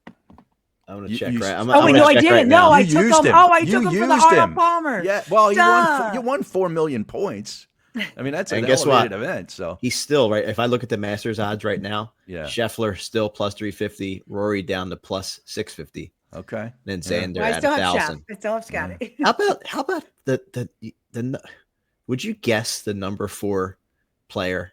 I'm gonna check right. I didn't. No, I took him. Oh, I took him for the Arnold Palmer. Yeah. Well, you won 4 million points. I mean, that's an elevated event. So he's still right. If I look at the Masters odds right now, Scheffler still plus 350, Rory down to plus 650. Okay. Then saying they're I at still 1,000. I still have Scotty. How about the would you guess the number 4 player?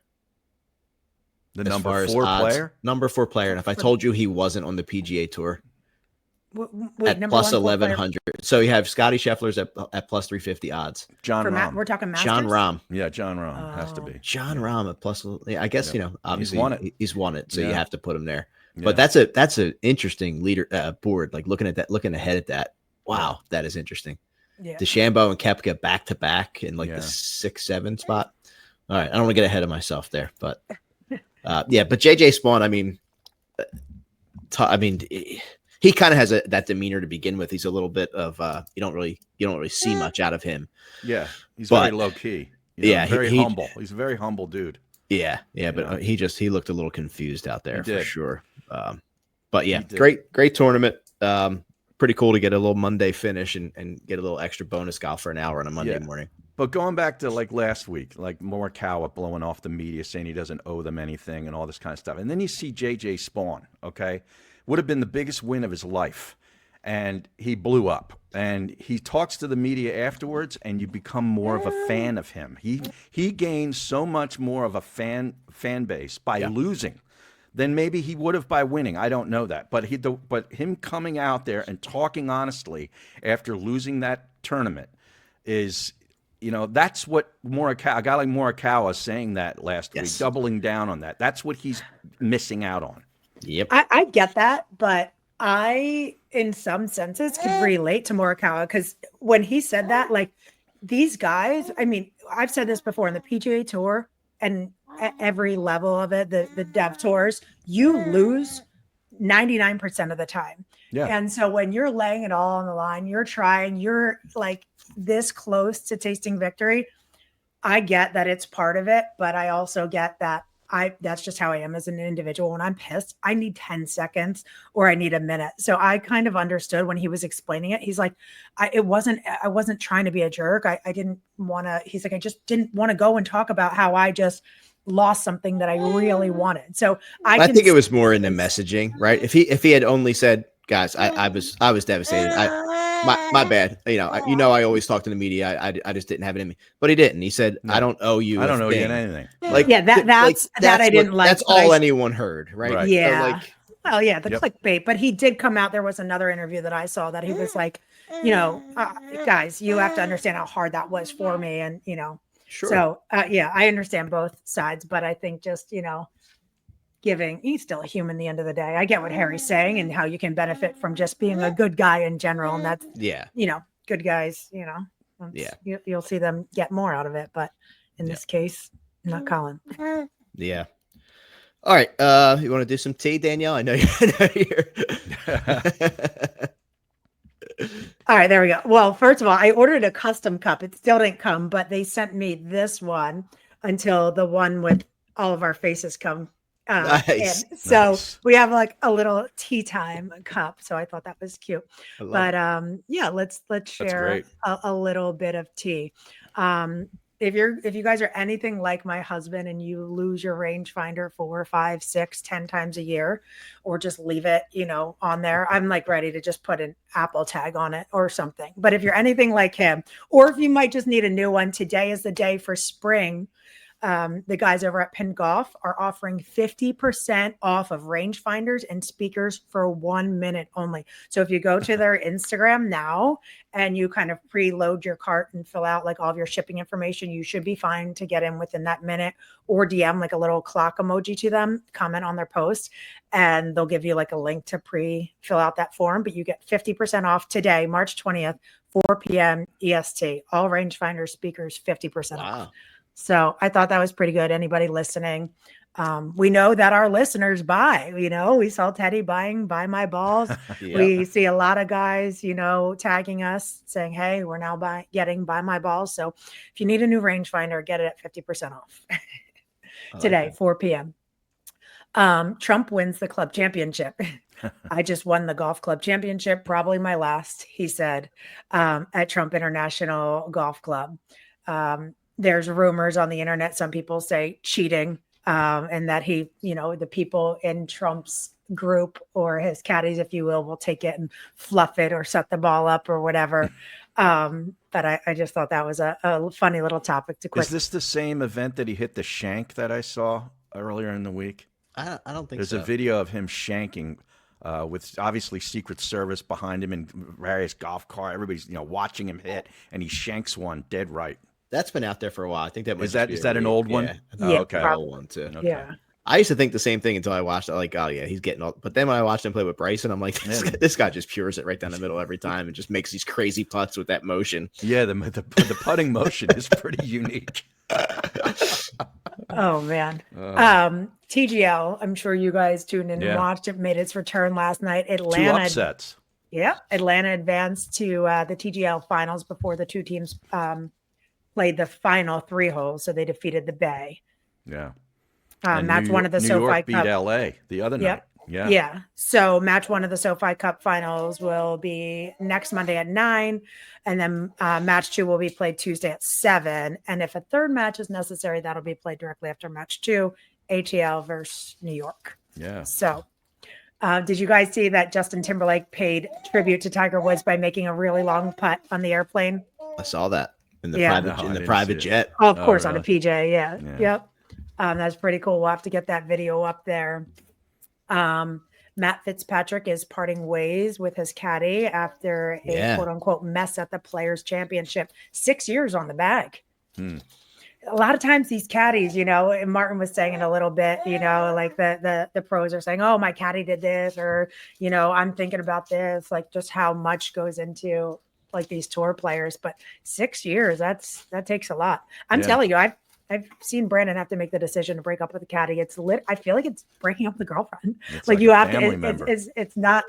The number 4 player? Number 4 player. And if I told you he wasn't on the PGA Tour, Wait, at plus 1,100. So you have Scotty Scheffler's at plus 350 odds. John Rahm. We're talking Masters? John Rahm. Yeah, John Rahm has to be. John Rahm at plus. I guess obviously he's won it, so you have to put him there. But that's an interesting leader board. Like looking ahead at that. Wow, that is interesting. Yeah. DeChambeau and Koepka back to back in like the 6-7 spot. All right, I don't want to get ahead of myself there, but but JJ Spawn. He kind of has that demeanor to begin with. He's a little bit of you don't really see much out of him. Yeah, he's very low key. Very humble. He's a very humble dude. Yeah, but he looked a little confused out there for sure. But yeah, great tournament. Pretty cool to get a little Monday finish and get a little extra bonus golf for an hour on a Monday morning. But going back to like last week, like Morikawa blowing off the media saying he doesn't owe them anything and all this kind of stuff. And then you see JJ Spawn, okay? Would have been the biggest win of his life. And he blew up. And he talks to the media afterwards, and you become more of a fan of him. He gains so much more of a fan base by losing than maybe he would have by winning. I don't know that. But him coming out there and talking honestly after losing that tournament is, that's what a guy like Morikawa saying that last week, doubling down on that. That's what he's missing out on. Yep. I get that, but I, in some senses, could relate to Morikawa because when he said that, like these guys, I've said this before in the PGA Tour and at every level of it, the dev tours, you lose 99% of the time. Yeah. And so when you're laying it all on the line, you're like this close to tasting victory. I get that it's part of it, but I also get that that's just how I am as an individual. When I'm pissed, I need 10 seconds or I need a minute. So I kind of understood when he was explaining it. He's like, I wasn't trying to be a jerk. I didn't want to, he's like, I just didn't want to go and talk about how I just lost something that I really wanted. So I think it was more in the messaging, right? If he had only said, guys, I was devastated. My bad. I always talk to the media. I just didn't have it in me, but he didn't. He said, I don't owe you. I don't owe you anything. Like, that's I didn't like. That's all anyone heard. Right. Yeah. So the clickbait, but he did come out. There was another interview that I saw that he was like, guys, you have to understand how hard that was for me. And, sure. So I understand both sides, but I think just, he's still a human at the end of the day. I get what Harry's saying and how you can benefit from just being a good guy in general. And that's, good guys, you'll see them get more out of it. But in this case, not Colin. Yeah. All right. You want to do some tea, Danielle? I know you're. All right, there we go. Well, first of all, I ordered a custom cup. It still didn't come, but they sent me this one until the one with all of our faces come Nice. And so Nice. we have like a little tea time cup. So I thought that was cute. I love But it. yeah, let's share great. a little bit of tea. If you guys are anything like my husband and you lose your rangefinder 4, 5, 6, 10 times a year, or just leave it, on there, I'm like ready to just put an Apple tag on it or something. But if you're anything like him, or if you might just need a new one, today is the day for spring. The guys over at Penn Golf are offering 50% off of rangefinders and speakers for 1 minute only. So if you go to their Instagram now and you kind of preload your cart and fill out like all of your shipping information, you should be fine to get in within that minute, or DM like a little clock emoji to them, comment on their post, and they'll give you like a link to fill out that form. But you get 50% off today, March 20th, 4 p.m. EST. All rangefinder speakers, 50% off. So I thought that was pretty good. Anybody listening? We know that our listeners buy, we saw Teddy buying Buy My Balls. Yep. We see a lot of guys, tagging us saying, hey, we're now getting Buy My Balls. So if you need a new rangefinder, get it at 50% off today, 4 p.m. Trump wins the club championship. I just won the golf club championship, probably my last, he said, at Trump International Golf Club. There's rumors on the internet. Some people say cheating, and that he, the people in Trump's group or his caddies, if you will take it and fluff it or set the ball up or whatever. But I just thought that was a funny little topic to quick. Is this the same event that he hit the shank that I saw earlier in the week? I don't think There's so. a video of him shanking with obviously Secret Service behind him and various golf cart. Everybody's watching him hit, and he shanks one dead right. That's been out there for a while. I think that is that an old one? Yeah, Oh, okay. An old one too. Okay. Yeah. I used to think the same thing until I watched it. Like, oh yeah, he's getting all. But then when I watched him play with Bryson, I'm like, this guy just pures it right down the middle every time and just makes these crazy putts with that motion. Yeah, the putting motion is pretty unique. Oh man. TGL, I'm sure you guys tuned in and watched it, made its return last night. Atlanta. 2 upsets. Yeah. Atlanta advanced to the TGL finals before the two teams played the final 3 holes. So they defeated the Bay. Yeah. Match one of the New SoFi York beat Cup. LA the other night. Yeah. Yeah. So match one of the SoFi Cup finals will be next Monday at 9. And then match 2 will be played Tuesday at 7. And if a third match is necessary, that'll be played directly after match 2, ATL versus New York. Yeah. So did you guys see that Justin Timberlake paid tribute to Tiger Woods by making a really long putt on the airplane? I saw that in the private jet. Oh, of course, really? on a PGA. Yeah. Yep. That's pretty cool. We'll have to get that video up there. Matt Fitzpatrick is parting ways with his caddy after a quote unquote mess at the Players Championship. 6 years on the bag. A lot of times these caddies, and Martin was saying it a little bit, like the pros are saying, oh, my caddy did this, or, I'm thinking about this, like just how much goes into like these tour players. But 6 years, that takes a lot. I'm telling you, I've seen Brandon have to make the decision to break up with a caddy. I feel like it's breaking up with a girlfriend. It's like you have to. It's not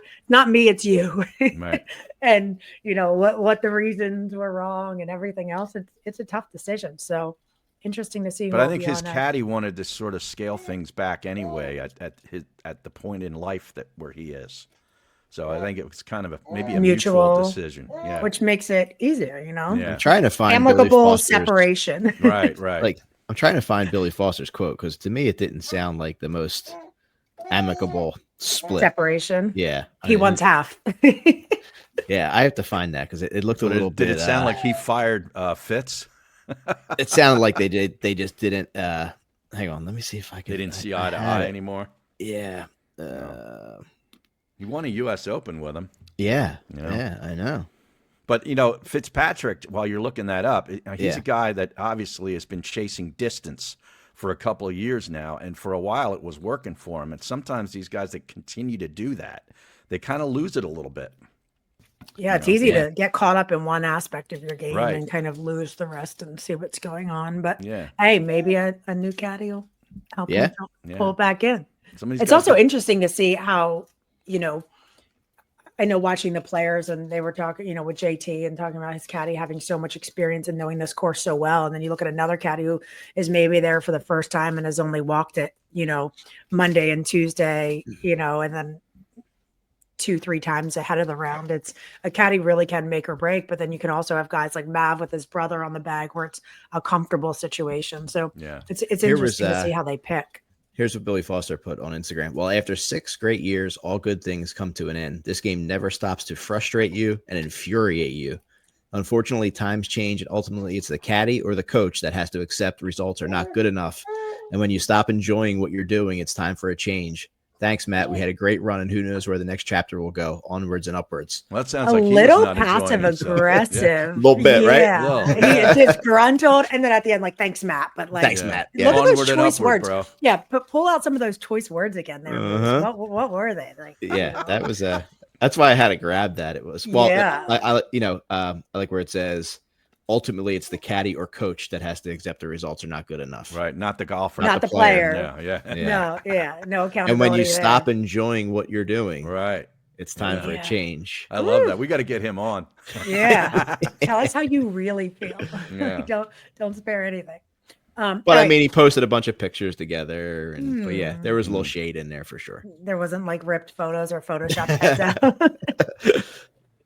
me. It's you. Right. And what the reasons were wrong and everything else. It's a tough decision. So interesting to see. But I think his caddy wanted to sort of scale things back anyway at the point in life where he is. So I think it was kind of maybe a mutual decision. Yeah. Which makes it easier, Yeah. I'm trying to find amicable separation. Right. Like I'm trying to find Billy Foster's quote because to me it didn't sound like the most amicable split. Separation. Yeah. He wants half. Yeah, I have to find that because it looked a little bit. Did it sound like he fired Fitz? It sounded like they did. They just didn't. Hang on, let me see if I can. They didn't see eye to eye anymore. Yeah. He won a U.S. Open with him. Yeah. Yeah, I know. But, Fitzpatrick, while you're looking that up, he's a guy that obviously has been chasing distance for a couple of years now. And for a while, it was working for him. And sometimes these guys that continue to do that, they kind of lose it a little bit. Yeah, it's easy to get caught up in one aspect of your game and kind of lose the rest and see what's going on. But, hey, maybe a new caddy will help him pull it back in. It's also interesting to see how, I know watching the players, and they were talking, with JT and talking about his caddy having so much experience and knowing this course so well. And then you look at another caddy who is maybe there for the first time and has only walked it, Monday and Tuesday, and then 2-3 times ahead of the round. It's a caddy really can make or break, but then you can also have guys like Mav with his brother on the bag where it's a comfortable situation. So it's interesting to see how they pick. Here's what Billy Foster put on Instagram. Well, after 6 great years, all good things come to an end. This game never stops to frustrate you and infuriate you. Unfortunately, times change, and ultimately it's the caddy or the coach that has to accept results are not good enough. And when you stop enjoying what you're doing, it's time for a change. Thanks, Matt. We had a great run, and who knows where the next chapter will go, onwards and upwards. Well, that sounds a like little not passive aggressive. Yeah. A little bit, right? Yeah. He disgruntled, and then at the end, like, thanks, Matt. But like, thanks, Matt. Look at those choice upward, words. Bro. Yeah, but pull out some of those choice words again. There, what were they? Like, that was that's why I had to grab that. It was I like where it says, ultimately, it's the caddy or coach that has to accept the results are not good enough. Right. Not the golfer. Not the player. No, no accountability. And when you there. stop enjoing what you're doing, right, it's time for a change. I love that. We got to get him on. Yeah. Tell us how you really feel. Yeah. Don't spare anything. But I mean, he posted a bunch of pictures together, and but yeah, there was a little shade in there for sure. There wasn't like ripped photos or Photoshop heads out.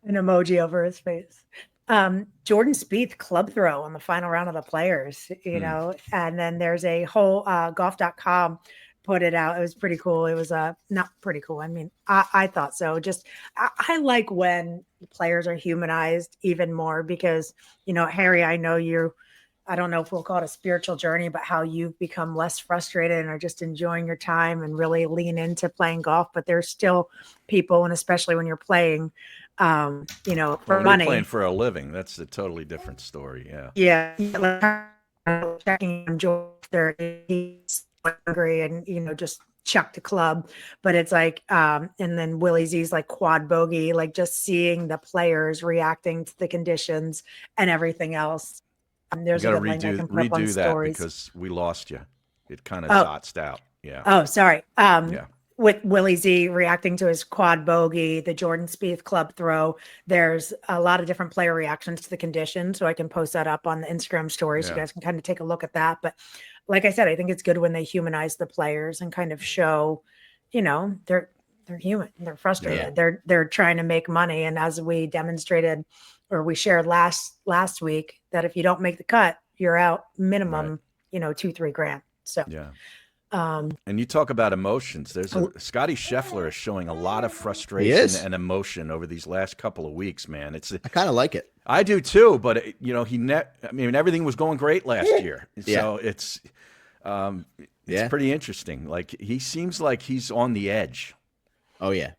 An emoji over his face. Jordan Spieth club throw on the final round of the players, and then there's a whole golf.com put it out. It was pretty cool. It was not pretty cool. I mean, I thought so. Just I like when players are humanized even more because, Harry, I know I don't know if we'll call it a spiritual journey, but how you've become less frustrated and are just enjoying your time and really lean into playing golf. But there's still people, and especially when you're playing, for money. Playing for a living. That's a totally different story. Yeah. Yeah. Checking on George there. He's angry and, just chuck the club. But it's like, and then Willie Z's like quad bogey, like just seeing the players reacting to the conditions and everything else. There's got to redo that because we lost you. It kind of dotsed out. Yeah. Oh, sorry. With Willie Z reacting to his quad bogey, the Jordan Spieth club throw, there's a lot of different player reactions to the condition. So I can post that up on the Instagram story so you guys can kind of take a look at that. But like I said, I think it's good when they humanize the players and kind of show, they're human, they're frustrated, they're trying to make money. And as we demonstrated or we shared last week, that if you don't make the cut, you're out minimum, $2-3 grand. So and you talk about emotions. There's Scotty Scheffler is showing a lot of frustration and emotion over these last couple of weeks, man. I kind of like it. I do too, but everything was going great last year. So it's pretty interesting. Like he seems like he's on the edge. Oh yeah.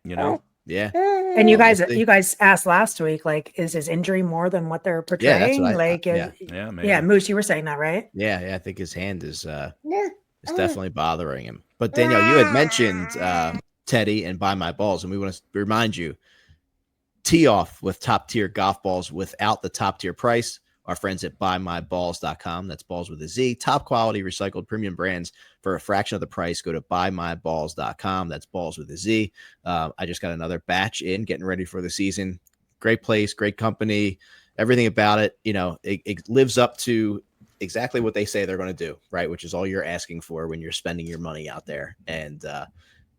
Yeah. And you guys asked last week, like, is his injury more than what they're portraying? Maybe. Moose, you were saying that, right? Yeah. I think his hand is definitely bothering him. But Danielle, you had mentioned Teddy and Buy My Balls, and we want to remind you, tee off with top tier golf balls without the top tier price. Our friends at buymyballs.com. That's balls with a Z. Top quality recycled premium brands for a fraction of the price. Go to buymyballs.com. That's balls with a Z. I just got another batch in, getting ready for the season. Great place, great company, everything about it. It lives up to exactly what they say they're going to do, right? Which is all you're asking for when you're spending your money out there. And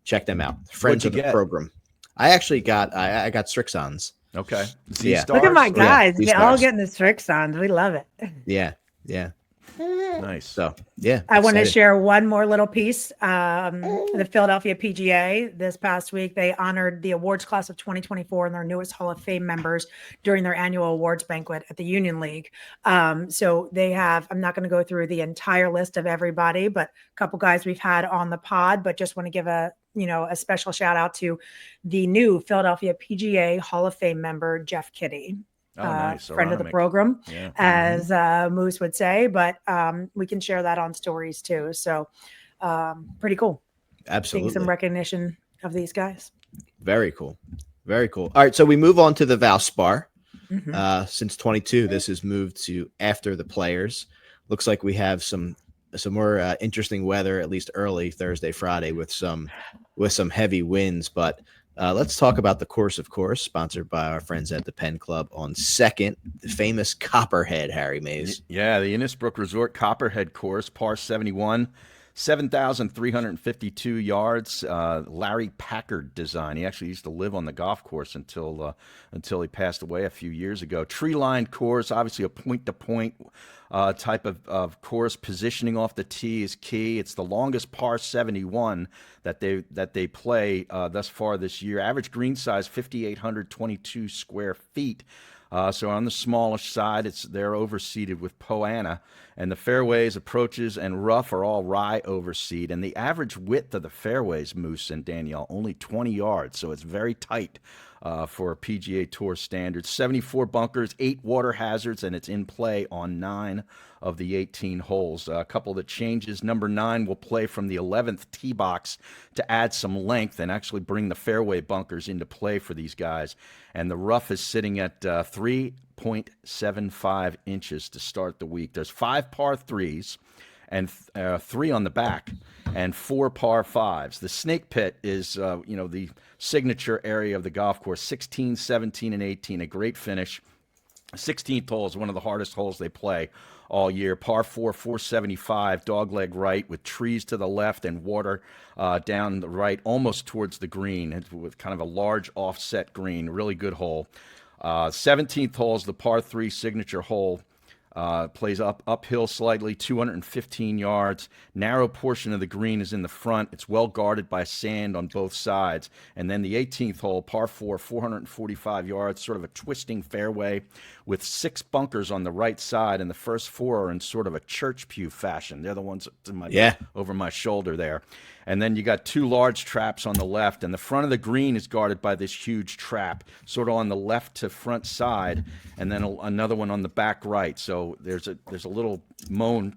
check them out. Friends of the program. I actually got Strixons. Okay. Look at my guys. They're all getting the Strixons. We love it. Yeah. Nice. So, yeah. I want to share one more little piece. The Philadelphia PGA this past week, they honored the awards class of 2024 and their newest Hall of Fame members during their annual awards banquet at the Union League. So they have, I'm not going to go through the entire list of everybody, but a couple guys we've had on the pod, but just want to give a special shout out to the new Philadelphia PGA Hall of Fame member, Jeff Kitty. Nice. Friend of the program, as Moose would say, but we can share that on stories too. So pretty cool. Absolutely. Seeing some recognition of these guys. Very cool. Very cool. All right. So we move on to the Valspar. Since 22, this has moved to after the players. Looks like we have some more interesting weather, at least early Thursday, Friday with some heavy winds, but Let's talk about the course, of course, sponsored by our friends at the Penn Club on 2nd, the famous Copperhead, Harry Mays. Yeah, the Innisbrook Resort Copperhead course, par 71, 7,352 yards. Larry Packard design. He actually used to live on the golf course until he passed away a few years ago. Tree-lined course, obviously a point-to-point type of course. Positioning off the tee is key. It's the longest par 71 that they play thus far this year. Average green size 5,822 square feet. So on the smallish side, they're overseeded with Poana, and the fairways, approaches, and rough are all rye overseed. And the average width of the fairways, Moose and Danielle, only 20 yards, so it's very tight for a PGA Tour standard. 74 bunkers, 8 water hazards, and it's in play on 9 of the 18 holes. A couple of the changes. Number 9 will play from the 11th tee box to add some length and actually bring the fairway bunkers into play for these guys. And the rough is sitting at 3.75 inches to start the week. There's 5 par 3s and 3 on the back and 4 par 5s. The snake pit is, the signature area of the golf course, 16, 17, and 18, a great finish. 16th hole is one of the hardest holes they play all year. Par 4, 475, dogleg right with trees to the left and water down the right, almost towards the green, with kind of a large offset green. Really good hole. 17th hole is the par 3 signature hole. Plays uphill slightly, 215 yards. Narrow portion of the green is in the front. It's well guarded by sand on both sides. And then the 18th hole, par 4, 445 yards, sort of a twisting fairway with 6 bunkers on the right side. And the first 4 are in sort of a church pew fashion. They're the ones over my shoulder there. And then you got 2 large traps on the left, and the front of the green is guarded by this huge trap, sort of on the left to front side, and then another one on the back right. So there's a little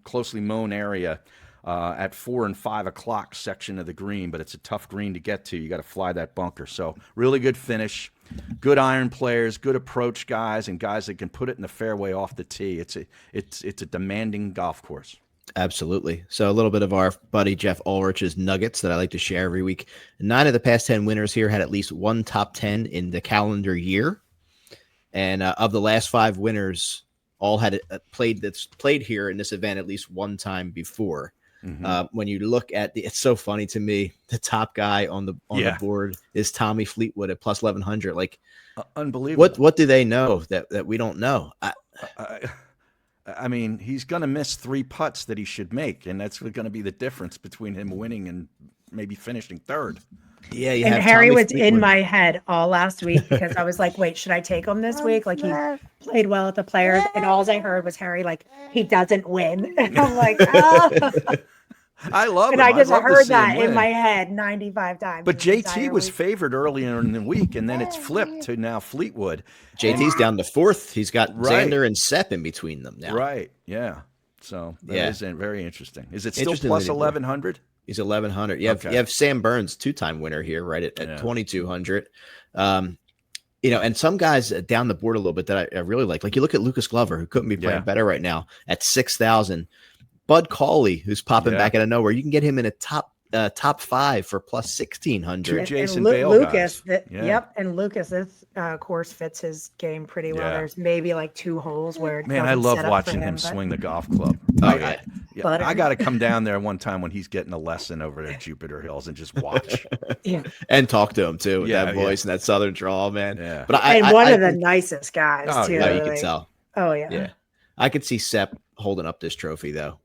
closely mown area at 4 and 5 o'clock section of the green, but it's a tough green to get to. You got to fly that bunker. So really good finish, good iron players, good approach guys, and guys that can put it in the fairway off the tee. It's a demanding golf course. Absolutely. So a little bit of our buddy Jeff Ulrich's nuggets that I like to share every week. 9 of the past 10 winners here had at least one top 10 in the calendar year. And of the last 5 winners, all had played here in this event at least one time before. Mm-hmm. When you look at it's so funny to me, the top guy on the board is Tommy Fleetwood at plus 1100. Like, unbelievable. What do they know that we don't know? I mean, he's going to miss 3 putts that he should make, and that's going to be the difference between him winning and maybe finishing 3rd. Yeah, and Harry was in my head all last week because I was like, wait, should I take him this week? Like, he played well at the Players, and all I heard was Harry, like, he doesn't win. And I'm like, oh. I love him. And I just heard that in my head 95 times. But JT was favored earlier in the week, and then it's flipped to now Fleetwood. JT's down to 4th. He's got Xander and Sepp in between them now. Right, yeah. So that is very interesting. Is it still plus 1,100? He's 1,100. You have Sam Burns, 2-time winner here, right at 2,200. And some guys down the board a little bit that I really like. Like, you look at Lucas Glover, who couldn't be playing better right now at 6,000. Bud Cauley, who's popping back out of nowhere. You can get him in a top 5 for plus 1,600. 2 Jason Bale Lucas, and Lucas, this course fits his game pretty well. There's maybe like 2 holes where I love watching him swing the golf club. I got to come down there one time when he's getting a lesson over at Jupiter Hills and just watch. And talk to him too with that voice and that southern drawl, man. Yeah. But one of the nicest guys too. Yeah, you can tell. Oh yeah. Yeah. I could see Sepp holding up this trophy though.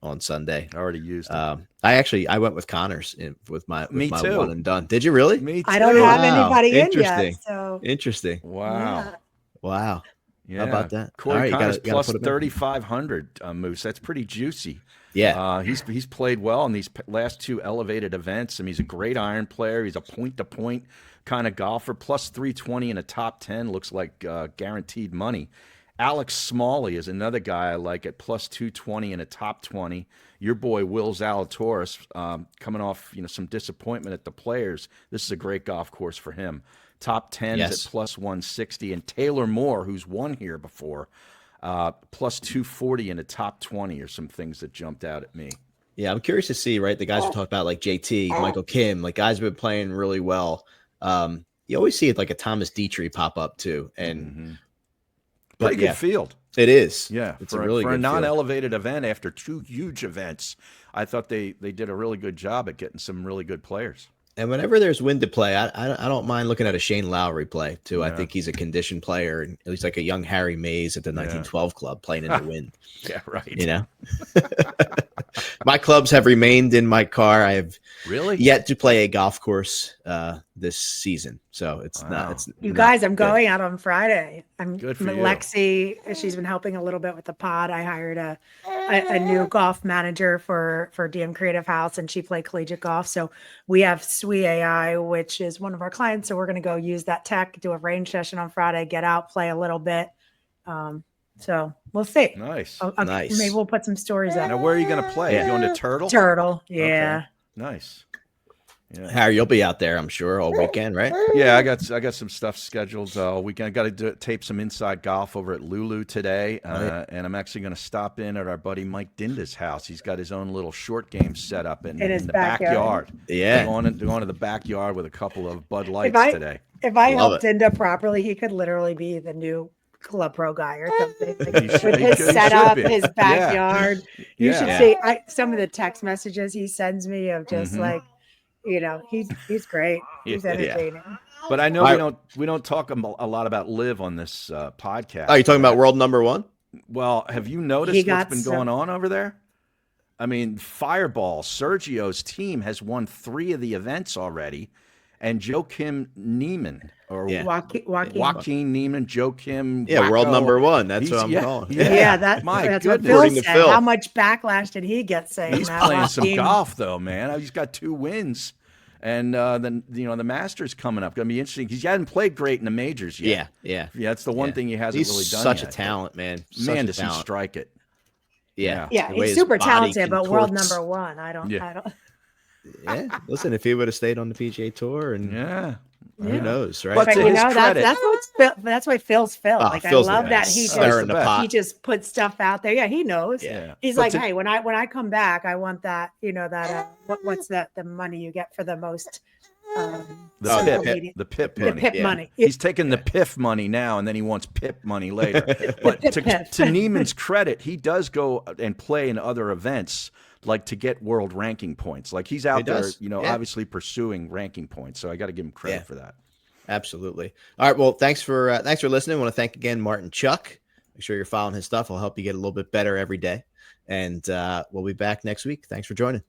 On Sunday. I already used it. I went with Connors with my too. one and done. Did you really? Me too. I don't have anybody in yet. So interesting. Wow. Yeah. How about that? Corey Connors plus 3,500, Moose. That's pretty juicy. Yeah. He's played well in these last 2 elevated events. I mean, he's a great iron player. He's a point-to-point kind of golfer. Plus 320 in a top 10 looks like guaranteed money. Alex Smalley is another guy I like at plus 220 in a top 20. Your boy Will Zalatoris coming off some disappointment at the Players. This is a great golf course for him. Top 10 is at plus 160. And Taylor Moore, who's won here before, plus 240 in a top 20 are some things that jumped out at me. Yeah, I'm curious to see, right? The guys we talked about, like JT, Michael Kim, like guys have been playing really well. You always see it like a Thomas Dietrich pop up too, and pretty good field. It is. Yeah, it's for a really for good a field. non-elevated event after 2 huge events. I thought they did a really good job at getting some really good players. And whenever there's wind to play, I don't mind looking at a Shane Lowry play too. I think he's a conditioned player, and at least like a young Harry Mays at the 1912 club playing in the wind. Yeah, right. You know, my clubs have remained in my car. I have yet to play a golf course this season, so it's not. It's you not guys. I'm good. going out on Friday. I'm Good for you. Lexi. She's been helping a little bit with the pod. I hired a new golf manager for DM Creative House, and she played collegiate golf. So we have Sui AI, which is one of our clients. So we're going to go use that tech, do a range session on Friday, get out, play a little bit. So we'll see. Nice. Nice. Maybe we'll put some stories out. Now, where are you going to play? Yeah. You going to Turtle? Turtle. Yeah. Okay. Nice. Yeah. Harry, you'll be out there, I'm sure, all weekend, right? Yeah, I got some stuff scheduled all weekend. I got to tape some inside golf over at Lulu today, and I'm actually going to stop in at our buddy Mike Dinda's house. He's got his own little short game set up in the backyard. Yeah, going to the backyard with a couple of Bud Lights today. If I helped Dinda properly, he could literally be the new Club Pro guy or something. With his setup, his backyard. You should see some of the text messages he sends me of just like, you know, he's great. He's entertaining. But I know we don't talk a lot about Liv on this podcast. Oh, you're talking about world number 1? Well, have you noticed what's been going on over there? I mean, Fireball, Sergio's team has won 3 of the events already, and Joakim Neiman Joaquin Neiman, Joakim. Yeah, world number 1. That's what I'm calling. That's what Phil said. How much backlash did he get saying He's that? playing some golf though, man. He's got 2 wins. And then the Masters coming up, going to be interesting because he hasn't played great in the majors yet. Yeah. That's the one thing he hasn't really done. Such yet. a talent, man. Man, does he strike it? Yeah, he's super talented, but world number 1. I don't. Yeah, listen, if he would have stayed on the PGA Tour, and who knows, right? But you know, that's why Phil's Phil. Like Phil's I love that he just puts stuff out there. Yeah, he knows. Yeah. He's like, hey, when I come back, I want that. You know that what's that? The money you get for the most. The PIP money. The PIP money. He's taking the PIF money now, and then he wants PIP money later. But to Neiman's credit, he does go and play in other events, like to get world ranking points. Like he's out there, obviously pursuing ranking points. So I got to give him credit for that. Absolutely. All right. Well, thanks for listening. I want to thank again Martin Chuck. Make sure you're following his stuff. I'll help you get a little bit better every day. And we'll be back next week. Thanks for joining.